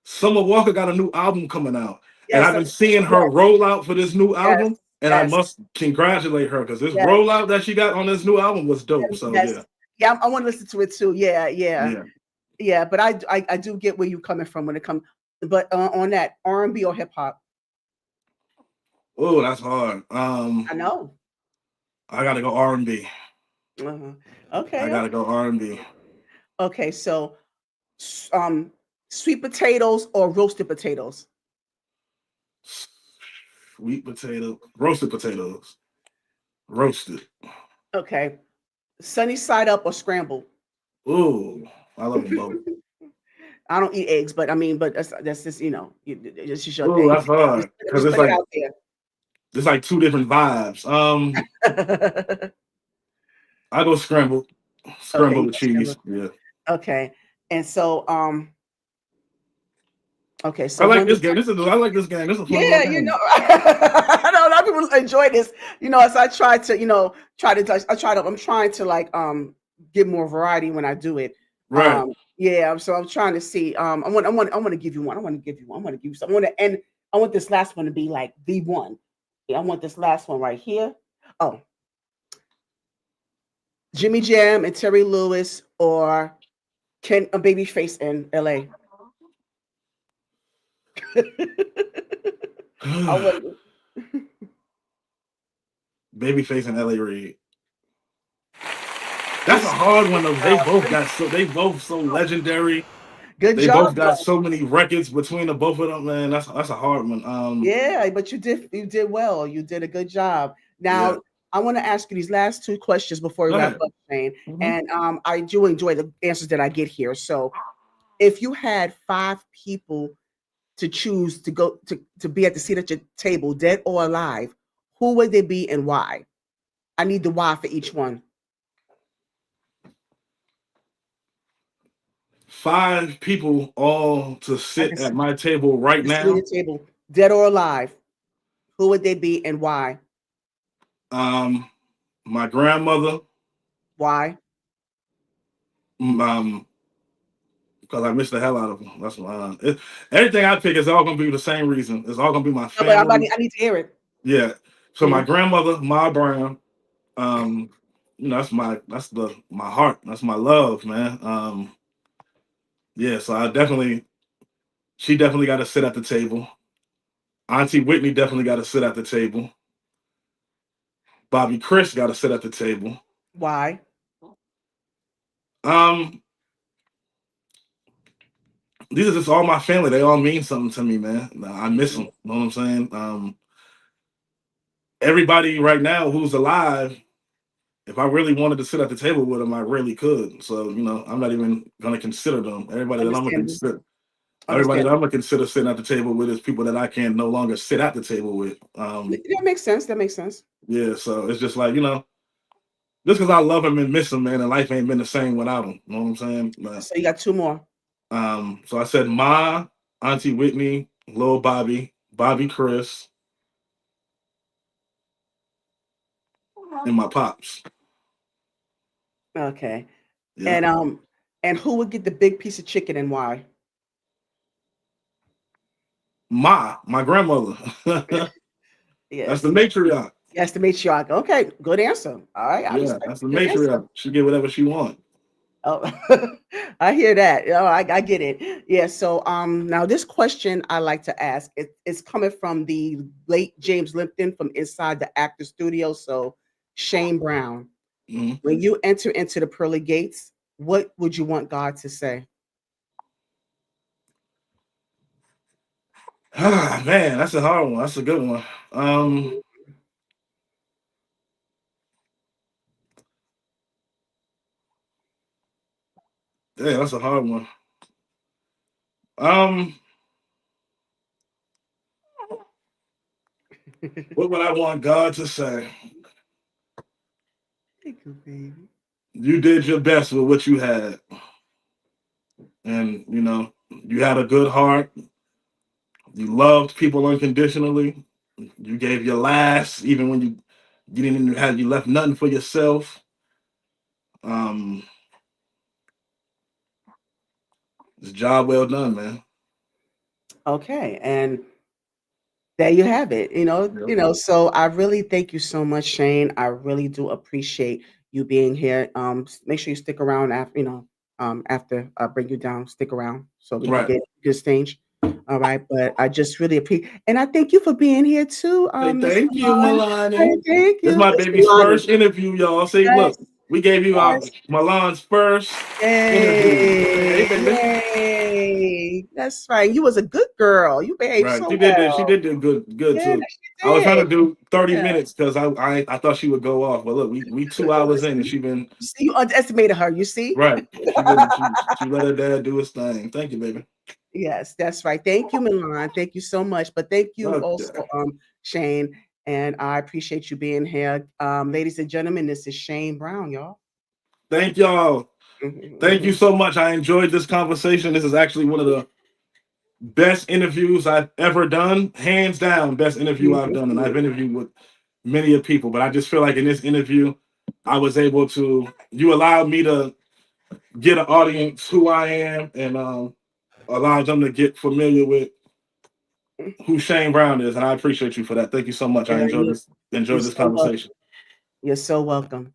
Summer Walker got a new album coming out, and Yes, I've been seeing her yes, rollout for this new yes, album, and I yes, must congratulate her because this yes, rollout that she got on this new album was dope. yes, So yes. yeah, Yeah, I want to listen to it too. Yeah, yeah, yeah. yeah. But I do get where you're coming from when it comes. But on that R&B or hip hop, Oh, that's hard. I know. I gotta go R&B. Uh-huh. I Okay, gotta go R&B. okay. So, sweet potatoes or roasted potatoes? Sweet potato, roasted potatoes, roasted. Okay. Sunny side up or scrambled? Ooh, I love them both. I don't eat eggs, but I mean, but that's just it's just your Ooh, thing. that's hard because Just it's put it like out it's like two different vibes. there. I go scrambled, Okay, scrambled you with got cheese. scrambled. Yeah, Okay, and so okay, I so like when this game. I like this game. This is a fun little yeah, game. I know a lot of people enjoy this. As I try to I'm trying to like give more variety when I do it. Right. Yeah, so I'm trying to see. I want to give you one. I want to give you one. I want to give you something. I want this last one to be like the one. Yeah, I want this last one right here. Oh, Jimmy Jam and Terry Lewis or Ken Babyface in LA. I want Babyface and LA Reid. That's a this. hard one though. They both so legendary. Good They job, both got though. so many records between the both of them, man. That's a hard one. Yeah, but you did well. You did a good job. Yeah. Now, I want to ask you these last two questions before we Go wrap ahead. up, Shane. Mhm. And I do enjoy the answers that I get here. So, if you had five people to choose to go to be at the seat at your table, dead or alive, who would they be and why? I need the why for each one. Five people all to At the, sit at my table right the seat at now. your table, dead or alive, who would they be and why? Um, my grandmother. Why? Um, because I miss the hell out of them. That's everything I pick is all gonna be the same reason. It's all gonna be my No, but family. I need to hear it. Yeah. So my Mhm. grandmother, Ma Brown. Um, that's my heart. That's my love, man. Yeah. So she definitely got to sit at the table. Auntie Whitney definitely got to sit at the table. Bobby Chris got to sit at the table. Why? Um, these are just all my family. They all mean something to me, man. I miss them. You know what I'm saying? Everybody right now who's alive, if I really wanted to sit at the table with them, I really could. So, I'm not even gonna consider them. Understandable. Everybody that I'm Understandable. gonna consider sitting at the table with is people that I can no longer sit at the table with. That makes sense. That makes sense. Yeah, so it's just like, just because I love him and miss him, man, and life ain't been the same without him. You know what I'm saying? But So you got two more. so I said Ma, Auntie Whitney, Lil Bobby, Bobby Chris, and my pops. Okay. Yeah. And who would get the big piece of chicken and why? Ma, my grandmother. That's the Yes. matriarch. Yes, the matriarch. Okay, good answer. All right, I Yeah, respect that's the good answer. matriarch. She get whatever she want. Oh, I hear that. Oh, I get it. Yeah. So, now this question I like to ask, it's coming from the late James Limpton from inside the actor studio. So, Shayne Brown, Mhm. when you enter into the pearly gates, what would you want God to say? Ah, man, that's a hard one. That's a good one. Um, yeah, that's a hard one. Um, what would I want God to say? Thank you, baby. You did your best with what you had, and you had a good heart. You loved people unconditionally. You gave your last, even when you didn't even have you left nothing for yourself. Um, it's a job well done, man. Okay, and there you have it. Yep. So I really thank you so much, Shane. I really do appreciate you being here. Make sure you stick around after, after I bring you down, stick around so we can Right. get good stage. All right. But I just really appreciate, and I thank you for being here too, Say Mr. thank you, Lon. Milani. Thank This is you, my Miss baby's Milani. first interview, y'all. Say, Yes, look, we gave you yes. Milan's first interview. Say, hey, Yay, baby. yay. That's right. You was a good girl. You behaved Right. so She well. did do good Yeah, too. she I was trying did. to do 30 Yeah. minutes because I thought she would go off. But look, we 2 hours in and she been You see, you underestimated her, you see? right. She let her dad do his thing. Thank you, baby. Yes, that's right. Thank you, Milan. Thank you so much. But thank you also, Okay. Shane. And I appreciate you being here. Ladies and gentlemen, this is Shayne Brown, y'all. Thank y'all. Mhm, Thank you mhm, so much. I enjoyed this conversation. This is actually one of the best interviews I've ever done. Hands down, best interview I've done. And mhm. I've interviewed with many of people, but I just feel like in this interview, I was able to, you allowed me to get an audience who I am and allow them to get familiar with who Shayne Brown is. And I appreciate you for that. Thank you so much. I Yeah, you're enjoyed this so welcome. conversation. You're so welcome.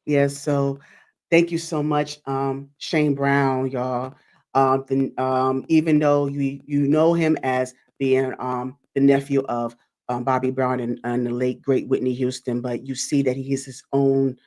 Yes, so thank you so much, Shayne Brown, y'all. Even though you know him as being the nephew of Bobby Brown and the late great Whitney Houston, but you see that he is his own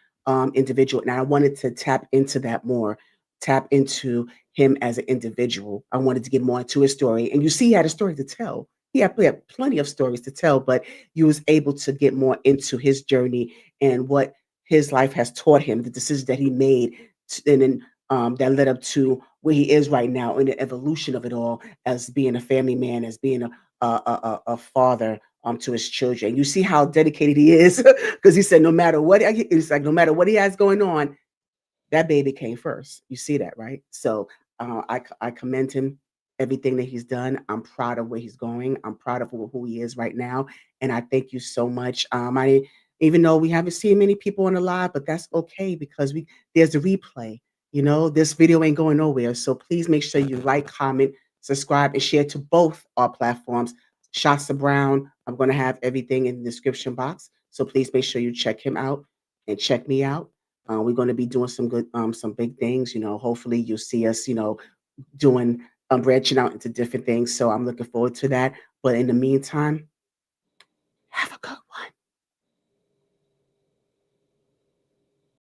individual. And I wanted to tap into that more, tap into him as an individual. I wanted to get more into his story, and you see, he had a story to tell. He had plenty of stories to tell, but you was able to get more into his journey and what his life has taught him, the decisions that he made, and then that led up to where he is right now in the evolution of it all, as being a family man, as being a father to his children. You see how dedicated he is, because he said no matter what, it's like no matter what he has going on, that baby came first. You see that, right? So I commend him everything that he's done. I'm proud of where he's going. I'm proud of who he is right now, and I thank you so much. I even though we haven't seen many people on the live, but that's okay because we there's a replay. This video ain't going nowhere. So please make sure you like, comment, subscribe, and share to both our platforms. Shasta Brown, I'm going to have everything in the description box. So please make sure you check him out and check me out. We're going to be doing some good, some big things. Hopefully you'll see us, doing, branching out into different things. So I'm looking forward to that. But in the meantime, have a good one.